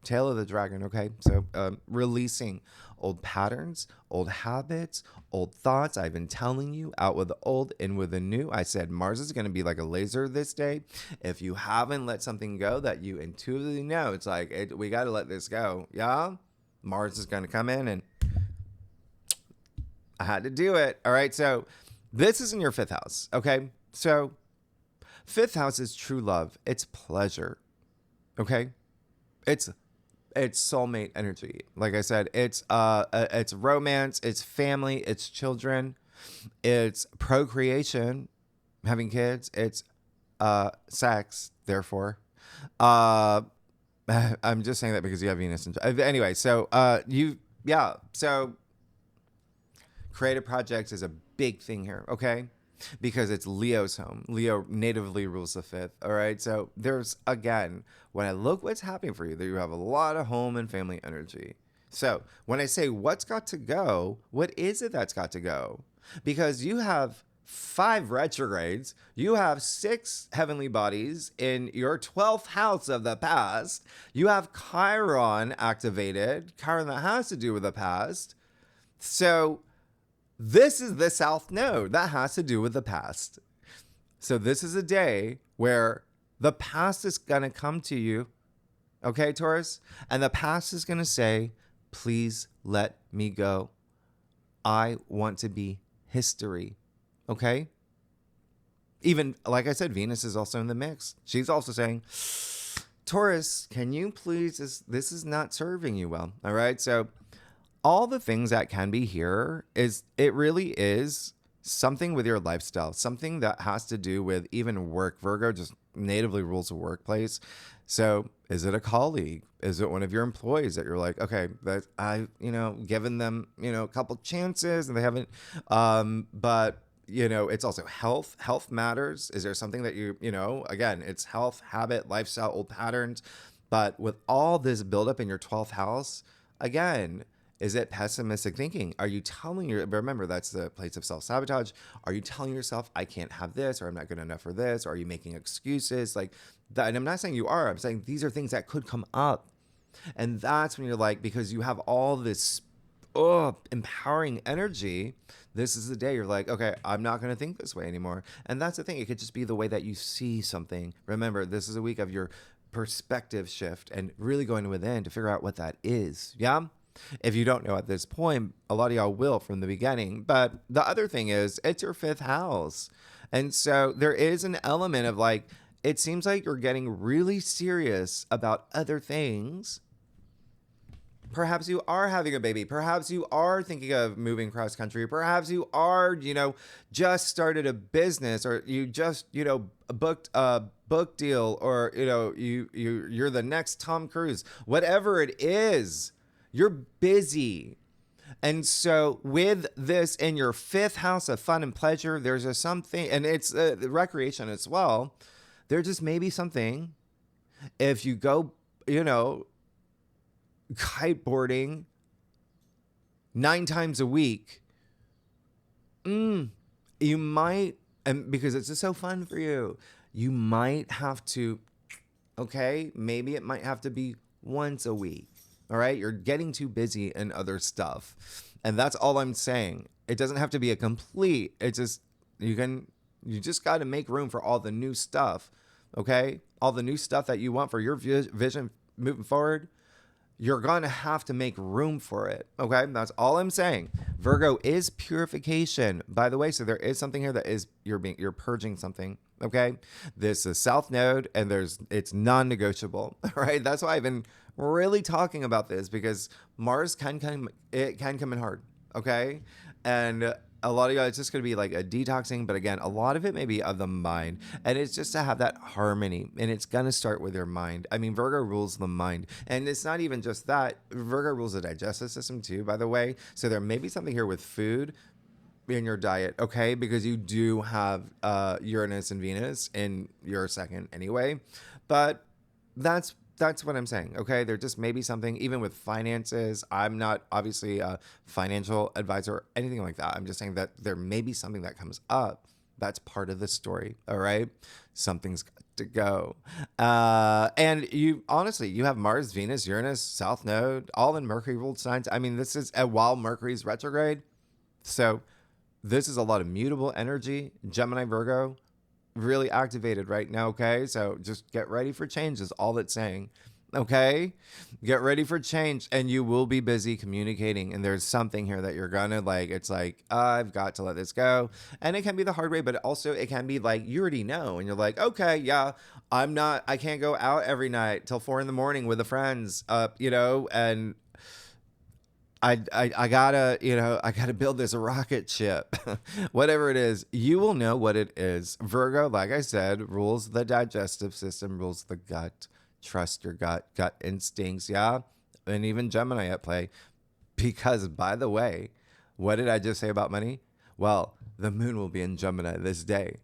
Tail of the dragon, okay? So releasing old patterns, old habits, old thoughts. I've been telling you, out with the old, in with the new. I said Mars is going to be like a laser this day. If you haven't let something go that you intuitively know, it's like, we got to let this go. Yeah? Mars is going to come in and I had to do it. All right? So this is in your 5th house, okay? So 5th house is true love. It's pleasure, okay? It's soulmate energy. Like I said, it's romance, it's family, it's children, it's procreation, having kids, it's sex. Therefore, I'm just saying that because you have Venus. Anyway, so so creative projects is a big thing here. Okay. Because it's Leo's home. Leo natively rules the 5th. All right. So there's, again, when I look what's happening for you, that you have a lot of home and family energy. So when I say what's got to go, what is it that's got to go? Because you have 5 retrogrades. You have 6 heavenly bodies in your 12th house of the past. You have Chiron activated. Chiron that has to do with the past. So This is the South Node. That has to do with the past. So this is a day where the past is going to come to you. Okay, Taurus? And the past is going to say, please let me go. I want to be history. Okay? Even, like I said, Venus is also in the mix. She's also saying, Taurus, can you please, this is not serving you well. All right? So all the things that can be here is, it really is something with your lifestyle, something that has to do with even work. Virgo just natively rules the workplace. So is it a colleague? Is it one of your employees that you're like, okay, that given them, a couple chances and they haven't, but it's also health. Health matters. Is there something that again, it's health, habit, lifestyle, old patterns. But with all this buildup in your 12th house, again, is it pessimistic thinking? Are you remember, that's the place of self-sabotage. Are you telling yourself, I can't have this, or I'm not good enough for this? Or are you making excuses like that? And I'm not saying you are. I'm saying these are things that could come up. And that's when you're like, because you have all this empowering energy, this is the day you're like, okay, I'm not going to think this way anymore. And that's the thing. It could just be the way that you see something. Remember, this is a week of your perspective shift and really going within to figure out what that is. Yeah? If you don't know at this point, a lot of y'all will from the beginning. But the other thing is, it's your 5th house. And so there is an element of like, it seems like you're getting really serious about other things. Perhaps you are having a baby. Perhaps you are thinking of moving cross country. Perhaps you are, just started a business, or you just, booked a book deal, or, you're the next Tom Cruise. Whatever it is, you're busy. And so with this in your 5th house of fun and pleasure, there's a something, and it's the recreation as well. There just may be something, if you go, kiteboarding 9 times a week, you might, and because it's just so fun for you, you might have to, maybe it might have to be once a week. All right. You're getting too busy in other stuff. And that's all I'm saying. It doesn't have to be a complete, it's just, you just got to make room for all the new stuff. Okay. All the new stuff that you want for your vision moving forward. You're going to have to make room for it. Okay. That's all I'm saying. Virgo is purification, by the way. So there is something here that is, you're purging something. Okay. This is South Node, and it's non-negotiable. Right. That's why I've been really talking about this, because Mars can come in hard. Okay. And a lot of y'all, it's just going to be like a detoxing. But again, a lot of it may be of the mind. And it's just to have that harmony. And it's going to start with your mind. I mean, Virgo rules the mind. And it's not even just that. Virgo rules the digestive system too, by the way. So there may be something here with food in your diet, okay? Because you do have Uranus and Venus in your 2nd anyway. But that's what I'm saying, okay? There just may be something, even with finances. I'm not obviously a financial advisor or anything like that. I'm just saying that there may be something that comes up that's part of the story, all right? Something's got to go. And you have Mars, Venus, Uranus, South Node, all in Mercury-ruled signs. I mean, this is while Mercury's retrograde. So this is a lot of mutable energy. Gemini, Virgo, really activated right now, okay? So just get ready for change is all it's saying, okay? Get ready for change, and you will be busy communicating, and there's something here that you're gonna like, it's like, I've got to let this go. And it can be the hard way, but also it can be like, you already know, and you're like, okay, yeah, I can't go out every night till 4 a.m. with the friends, and I gotta build this rocket ship. Whatever it is, you will know what it is. Virgo, like I said, rules the digestive system, rules the gut. Trust your gut instincts, yeah? And even Gemini at play. Because, by the way, what did I just say about money? Well, the moon will be in Gemini this day.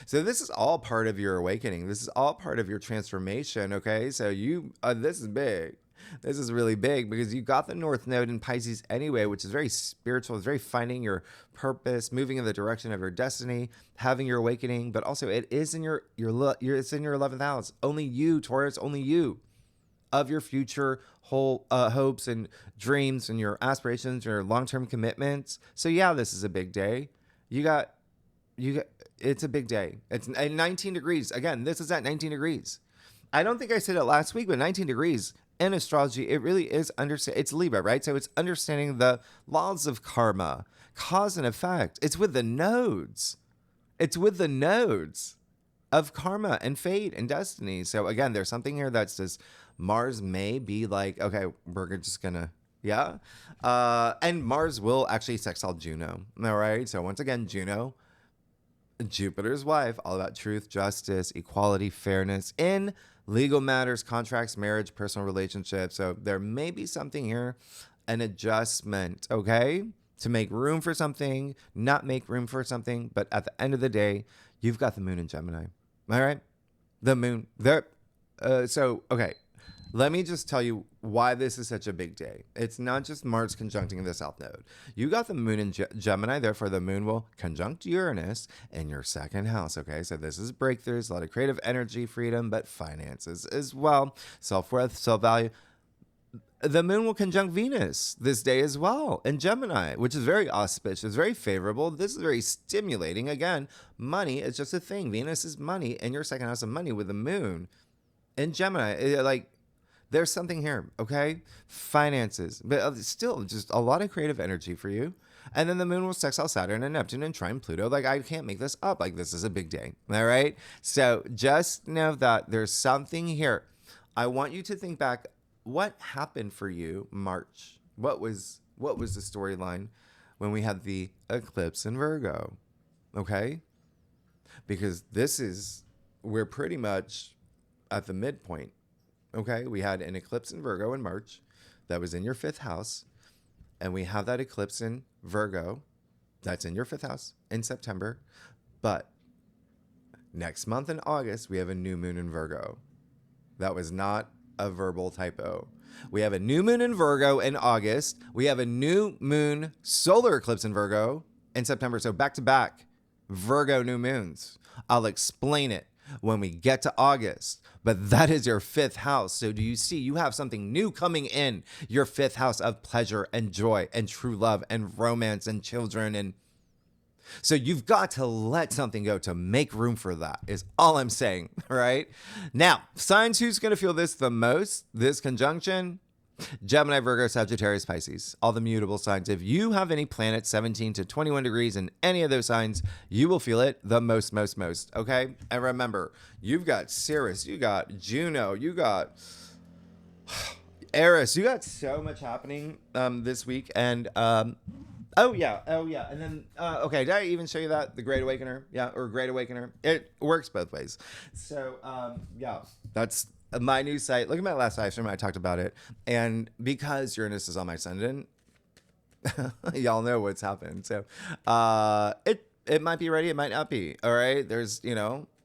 So this is all part of your awakening. This is all part of your transformation, okay? So this is big. This is really big because you got the North Node in Pisces anyway, which is very spiritual. It's very finding your purpose, moving in the direction of your destiny, having your awakening. But also, it is in it's in your 11th house. Only you, Taurus, only you. of your future whole hopes and dreams and your aspirations, your long-term commitments. So yeah, this is a big day. You got, it's a big day. It's at 19 degrees. Again, this is at 19 degrees. I don't think I said it last week, but 19 degrees in astrology, it really is it's Libra, right? So it's understanding the laws of karma, cause and effect. It's with the nodes. It's with the nodes of karma and fate and destiny. So again, there's something here that says Mars may be like, okay, we're just gonna, yeah. And Mars will actually sextile Juno. All right. So once again, Juno, Jupiter's wife, all about truth, justice, equality, fairness in legal matters, contracts, marriage, personal relationships. So there may be something here, an adjustment, okay, to make room for something, not make room for something. But at the end of the day, you've got the moon in Gemini. All right? The moon there. So, okay. Let me just tell you why this is such a big day. It's not just Mars conjuncting the South Node. You got the moon in Gemini, therefore the moon will conjunct Uranus in your second house, okay? So this is breakthroughs, a lot of creative energy, freedom, but finances as well, self-worth, self-value. The moon will conjunct Venus this day as well in Gemini, which is very auspicious, very favorable. This is very stimulating. Again, money is just a thing. Venus is money in your second house of money with the moon in Gemini. Like, there's something here, okay? Finances, but still just a lot of creative energy for you. And then the moon will sextile Saturn and Neptune and trine Pluto. Like, I can't make this up. Like, this is a big day, all right? So just know that there's something here. I want you to think back, what happened for you March? What was the storyline when we had the eclipse in Virgo, okay? Because we're pretty much at the midpoint. Okay, we had an eclipse in Virgo in March that was in your fifth house. And we have that eclipse in Virgo that's in your fifth house in September. But next month in August, we have a new moon in Virgo. That was not a verbal typo. We have a new moon in Virgo in August. We have a new moon solar eclipse in Virgo in September. So back to back Virgo new moons. I'll explain it when we get to August, but that is your fifth house. So do you see you have something new coming in your fifth house of pleasure and joy and true love and romance and children? And so you've got to let something go to make room for that is all I'm saying. Right now, signs who's going to feel this the most, this conjunction: Gemini, Virgo, Sagittarius, Pisces, all the mutable signs. If you have any planets 17 to 21 degrees in any of those signs, you will feel it the most, okay? And remember, you've got Ceres, you got Juno, you got Eris, you got so much happening this week. And oh yeah. And then, okay, did I even show you that? The Great Awakener? Yeah, or Great Awakener. It works both ways. So, yeah, that's my new site. Look at my last live stream. I talked about it. And because Uranus is on my ascendant, y'all know what's happened. So it might be ready. It might not be. All right. There's,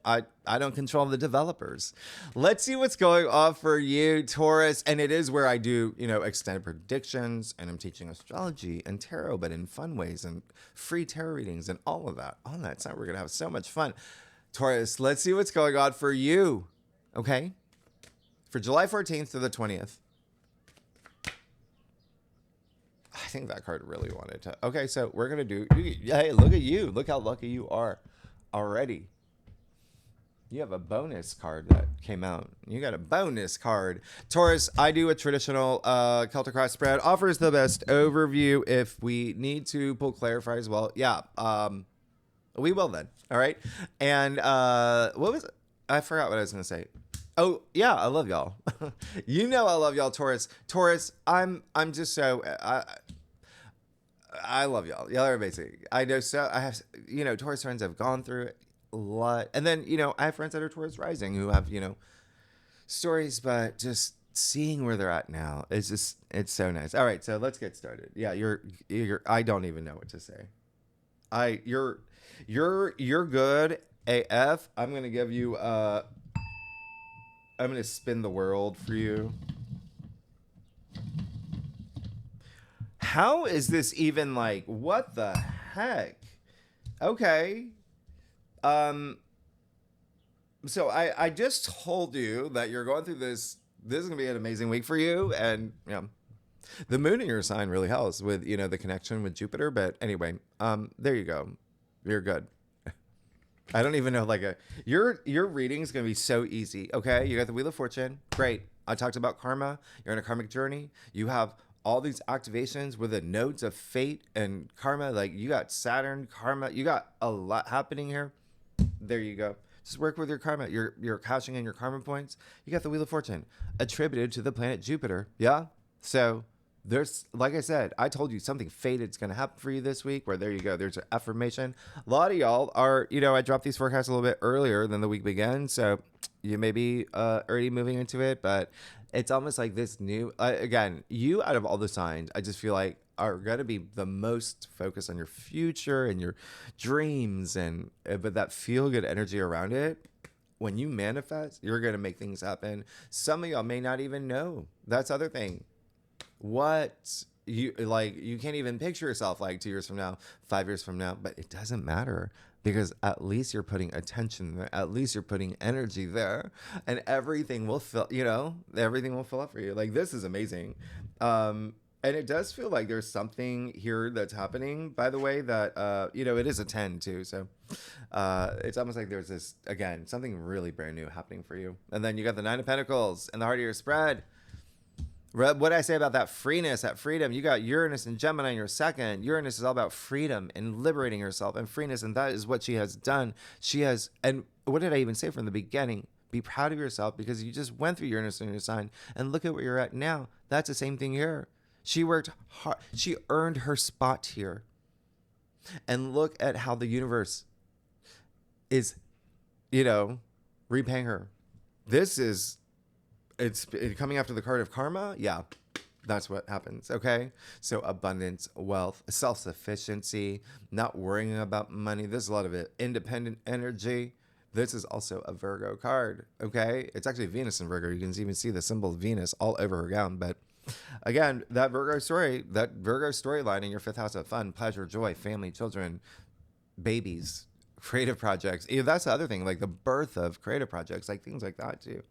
I don't control the developers. Let's see what's going on for you, Taurus. And it is where I do, extended predictions, and I'm teaching astrology and tarot, but in fun ways, and free tarot readings and all of that. On that side, we're going to have so much fun. Taurus, let's see what's going on for you. Okay. For July 14th to the 20th. I think that card really wanted to. Okay, so we're going to do... Hey, look at you. Look how lucky you are already. You have a bonus card that came out. You got a bonus card. Taurus, I do a traditional Celtic cross spread. Offers the best overview. If we need to pull clarify as well. Yeah, we will then. All right. And what was it? I forgot what I was going to say. Oh, yeah, I love y'all. I love y'all, Taurus. Taurus, I'm just so... I love y'all. Y'all are amazing. I know so... I have, Taurus friends have gone through it a lot. And then, I have friends that are Taurus rising who have, stories, but just seeing where they're at now, it's so nice. All right, so let's get started. Yeah, you're I don't even know what to say. You're good AF. I'm going to give you... I'm going to spin the world for you. How is this even like, what the heck? Okay. So I just told you that you're going through this this is gonna be an amazing week for you. And the moon in your sign really helps with the connection with Jupiter. But anyway, there you go. You're good. I don't even know, your reading is gonna be so easy. Okay, you got the Wheel of Fortune. Great. I talked about karma. You're on a karmic journey. You have all these activations with the nodes of fate and karma. Like, you got Saturn, karma. You got a lot happening here. There you go. Just work with your karma. You're cashing in your karma points. You got the Wheel of Fortune attributed to the planet Jupiter. Yeah. So there's, like I said, I told you something fated's going to happen for you this week. Where there you go. There's an affirmation. A lot of y'all are, I dropped these forecasts a little bit earlier than the week began, so you may be already moving into it. But it's almost like this new, again, you out of all the signs, I just feel like are going to be the most focused on your future and your dreams, and but that feel good energy around it. When you manifest, you're going to make things happen. Some of y'all may not even know. That's the other thing. What you like, you can't even picture yourself like 2 years from now, 5 years from now, but it doesn't matter, because at least you're putting attention there, at least you're putting energy there, and everything will everything will fill up for you. Like, this is amazing. And it does feel like there's something here that's happening, by the way, that it is a 10 too, so it's almost like there's this, again, something really brand new happening for you. And then you got the Nine of Pentacles in the heart of your spread. What did I say about that freeness, that freedom? You got Uranus and Gemini in your second. Uranus is all about freedom and liberating yourself and freeness, and that is what she has done. She has, and what did I even say from the beginning? Be proud of yourself, because you just went through Uranus in your sign, and look at where you're at now. That's the same thing here. She worked hard. She earned her spot here. And look at how the universe is, repaying her. This is, it's coming after the card of karma. Yeah, that's what happens. Okay. So abundance, wealth, self-sufficiency, not worrying about money. There's a lot of it. Independent energy. This is also a Virgo card. Okay. It's actually Venus in Virgo. You can even see the symbol of Venus all over her gown. But again, that Virgo storyline in your fifth house of fun, pleasure, joy, family, children, babies, creative projects. That's the other thing, like the birth of creative projects, like things like that too.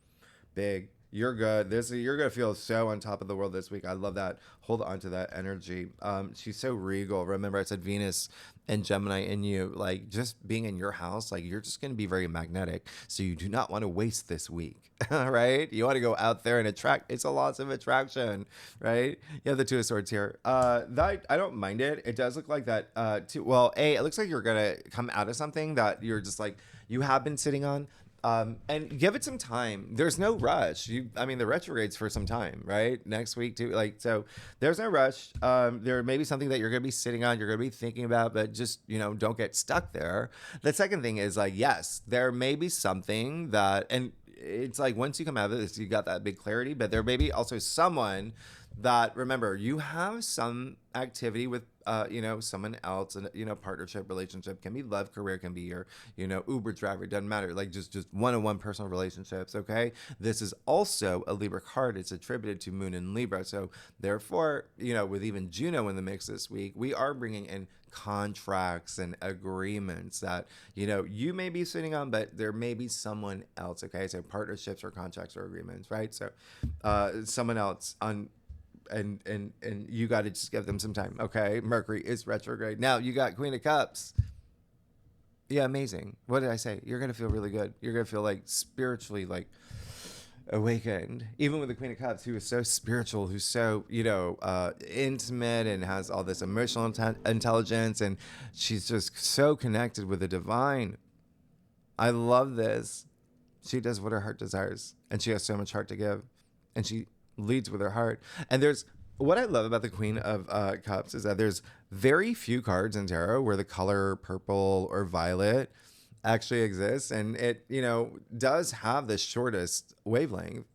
Big. You're good. You're gonna feel so on top of the world this week. I love that. Hold on to that energy. She's so regal. Remember, I said Venus and Gemini in you. Like, just being in your house, like, you're just gonna be very magnetic. So you do not want to waste this week, right? You want to go out there and attract. It's a lots of attraction, right? You have the Two of Swords here. That I don't mind it. It does look like that. It looks like you're gonna come out of something that you're just like you have been sitting on. And give it some time. There's no rush. The retrograde's for some time, right? Next week too. So there's no rush. There may be something that you're going to be sitting on, you're going to be thinking about, but just, don't get stuck there. The second thing is yes, there may be something that, and it's like, once you come out of this, you got that big clarity, but there may be also someone that, remember, you have some activity with, someone else, and, partnership, relationship, can be love, career, can be your, Uber driver, it doesn't matter. Like, just one-on-one personal relationships. Okay. This is also a Libra card. It's attributed to Moon in Libra. So therefore, with even Juno in the mix this week, we are bringing in contracts and agreements that, you may be sitting on, but there may be someone else. Okay. So partnerships or contracts or agreements, right? So, someone else on, and you got to just give them some time. Okay. Mercury is retrograde. Now you got Queen of Cups. Yeah. Amazing. What did I say? You're going to feel really good. You're going to feel like spiritually, like awakened, even with the Queen of Cups, who is so spiritual, who's so, intimate and has all this emotional intelligence. And she's just so connected with the divine. I love this. She does what her heart desires, and she has so much heart to give, and she leads with her heart. And there's what I love about the Queen of Cups is that there's very few cards in tarot where the color purple or violet actually exists, and it does have the shortest wavelength,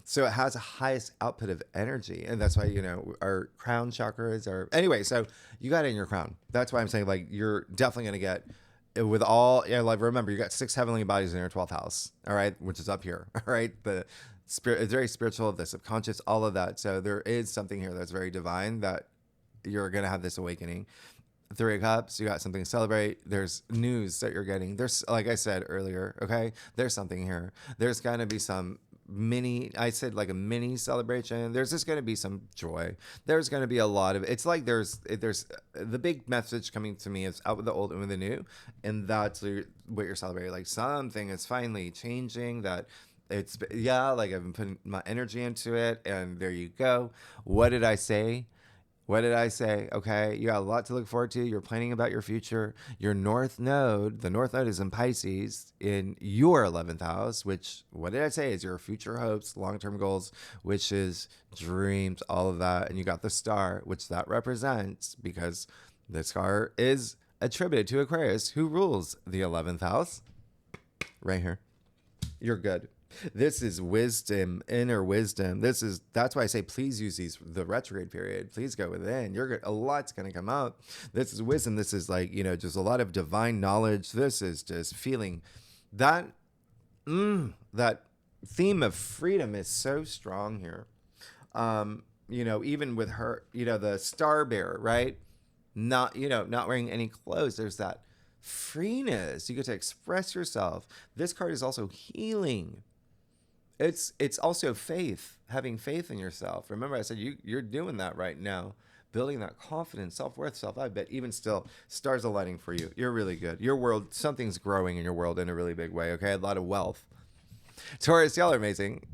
so it has the highest output of energy. And that's why our crown chakras are, anyway, so you got it in your crown. That's why I'm saying, like, you're definitely going to get with all, like, remember, you got 6 heavenly bodies in your 12th house, all right, which is up here, all right? The spirit, it's very spiritual, the subconscious, all of that. So there is something here that's very divine, that you're going to have this awakening. 3 of Cups, you got something to celebrate. There's news that you're getting. There's, like I said earlier, okay, there's something here. There's going to be some I said like a mini celebration. There's just going to be some joy. There's going to be a lot of, it's like there's the big message coming to me is out with the old and with the new. And that's what you're celebrating. Like something is finally changing that like I've been putting my energy into it. And there you go. What did I say? What did I say? Okay, you got a lot to look forward to. You're planning about your future. Your the North Node is in Pisces in your 11th house, which, what did I say, is your future hopes, long-term goals, wishes, dreams, all of that. And you got the star, which that represents, because the star is attributed to Aquarius, who rules the 11th house. Right here. You're good. This is wisdom, inner wisdom. That's why I say please use the retrograde period. Please go within. A lot's gonna come out. This is wisdom. This is like, just a lot of divine knowledge. This is just feeling that that theme of freedom is so strong here. Even with her, the star bearer, right? Not wearing any clothes. There's that freeness. You get to express yourself. This card is also healing. It's also faith, having faith in yourself. Remember, I said you're doing that right now, building that confidence, self-worth, self-love. But even still, stars aligning for you. You're really good. Your world, something's growing in your world in a really big way. Okay, a lot of wealth. Taurus, y'all are amazing.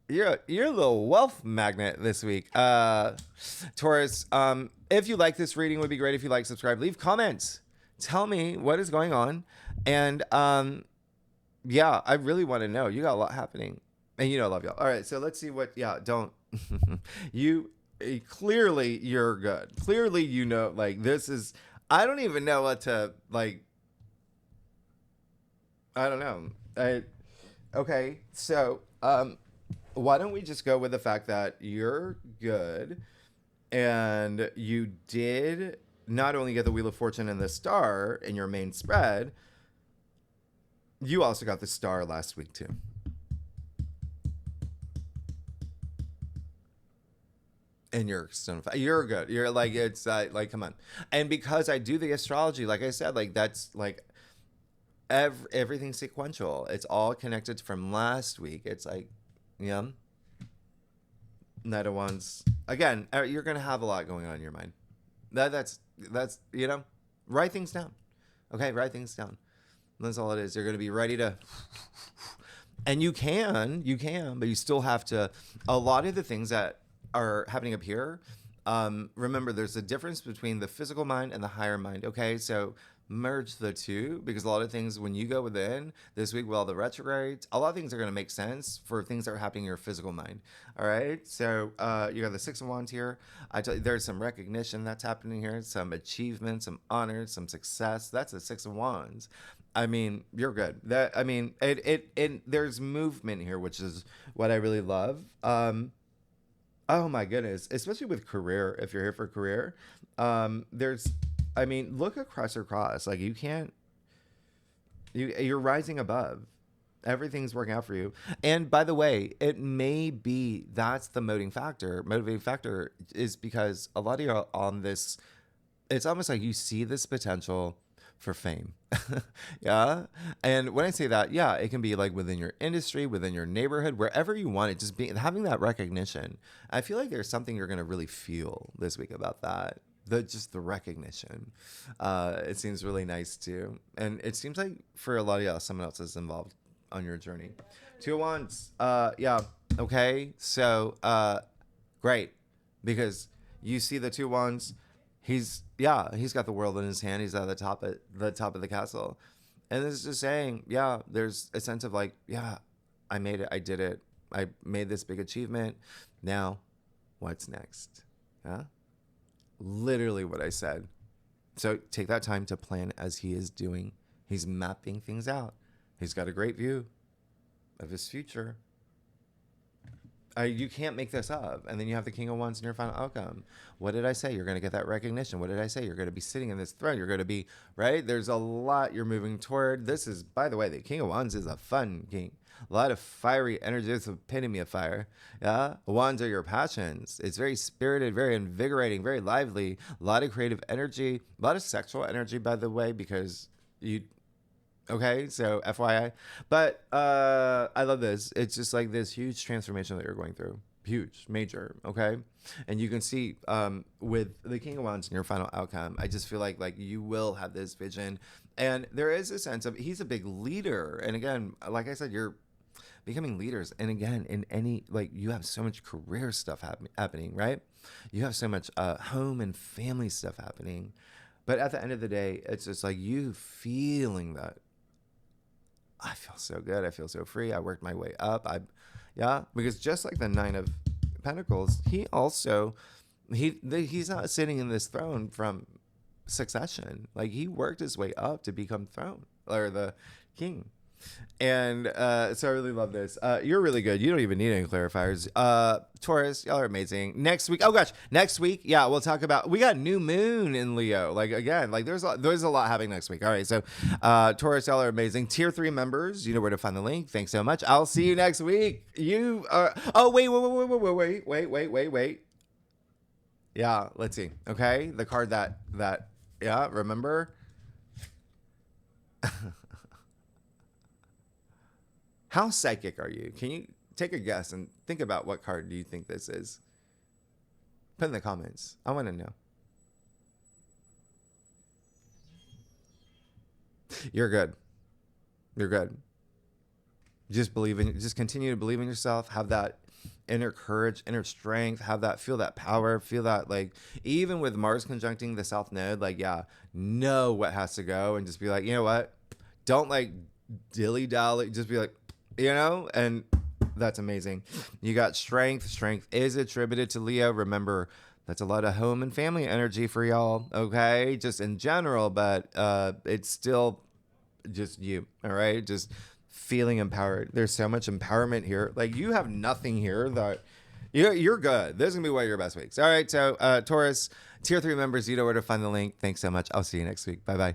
You're a little wealth magnet this week. Taurus, if you like this reading, it would be great if you like, subscribe, leave comments. Tell me what is going on. And yeah, I really want to know. You got a lot happening. And I love y'all. All right, so let's see don't. Clearly you're good. Clearly, like this is, I don't even know what to, like, I don't know. Okay, so why don't we just go with the fact that you're good and you did not only get the Wheel of Fortune and the star in your main spread, you also got the star last week too. And you're good. You're like, it's like, come on. And because I do the astrology, like I said, like that's like everything's sequential. It's all connected from last week. It's like, Knight of Wands. Again, you're going to have a lot going on in your mind. That's write things down. Okay, write things down. That's all it is. You're going to be ready to, and you can, but you still have to, a lot of the things that are happening up here, remember there's a difference between the physical mind and the higher mind. Okay, so merge the two, because a lot of things, when you go within this week with all the retrogrades, a lot of things are going to make sense for things that are happening in your physical mind. All right, so you got the Six of Wands here. I tell you, there's some recognition that's happening here, some achievement, some honor, some success. That's the Six of Wands. I mean, you're good. There's movement here, which is what I really love. Oh my goodness, especially with career. If you're here for career, look across your cross. Like you're rising above. Everything's working out for you. And by the way, it may be that's the motivating factor is because a lot of you are on this. It's almost like you see this potential for fame. Yeah. And when I say that, yeah, it can be like within your industry, within your neighborhood, wherever you want it, just having that recognition. I feel like there's something you're going to really feel this week about that. The recognition. It seems really nice too. And it seems like for a lot of y'all, someone else is involved on your journey. Two of Wands. Yeah. Okay. So, great. Because you see the Two of Wands. He's got the world in his hand. He's at the top of the castle. And this is just saying, yeah, there's a sense of like, yeah, I made it. I did it. I made this big achievement. Now, what's next? Yeah. Literally what I said. So take that time to plan as he is doing. He's mapping things out. He's got a great view of his future. You can't make this up. And then you have the King of Wands in your final outcome. What did I say? You're going to get that recognition. What did I say? You're going to be sitting in this throne. You're going to be, right? There's a lot you're moving toward. This is, by the way, the King of Wands is a fun king. A lot of fiery energy. It's the epitome of fire. Yeah. Wands are your passions. It's very spirited, very invigorating, very lively. A lot of creative energy. A lot of sexual energy, by the way, because Okay, so FYI. But I love this. It's just like this huge transformation that you're going through. Huge, major, okay? And you can see with the King of Wands and your final outcome, I just feel like you will have this vision. And there is a sense of he's a big leader. And again, like I said, you're becoming leaders. And again, in any, like, you have so much career stuff happening, right? You have so much home and family stuff happening. But at the end of the day, it's just like you feeling that I feel so good. I feel so free. I worked my way up. Yeah, because just like the Nine of Pentacles, he also, he's not sitting in this throne from succession. Like he worked his way up to become throne or the king. And so I really love this. You're really good. You don't even need any clarifiers. Taurus, y'all are amazing. Next week, oh gosh, next week, yeah, we'll talk about. We got new moon in Leo. Like again, like there's a lot happening next week. All right, so Taurus, y'all are amazing. Tier 3 members, you know where to find the link. Thanks so much. I'll see you next week. You are. Oh wait. Yeah, let's see. Okay, the card that yeah, remember. How psychic are you? Can you take a guess and think about what card do you think this is? Put in the comments. I want to know. You're good. You're good. Just continue to believe in yourself. Have that inner courage, inner strength. Feel that power. Feel that, like, even with Mars conjuncting the South Node, like, yeah, know what has to go and just be like, you know what? Don't like dilly-dally. Just be like, you know, and that's amazing. You got strength. Strength is attributed to Leo. Remember, that's a lot of home and family energy for y'all, okay? Just in general, but it's still just you, all right? Just feeling empowered. There's so much empowerment here. Like, you have nothing here that... You're good. This is going to be one of your best weeks. All right, so Taurus, Tier 3 members, you know where to find the link. Thanks so much. I'll see you next week. Bye-bye.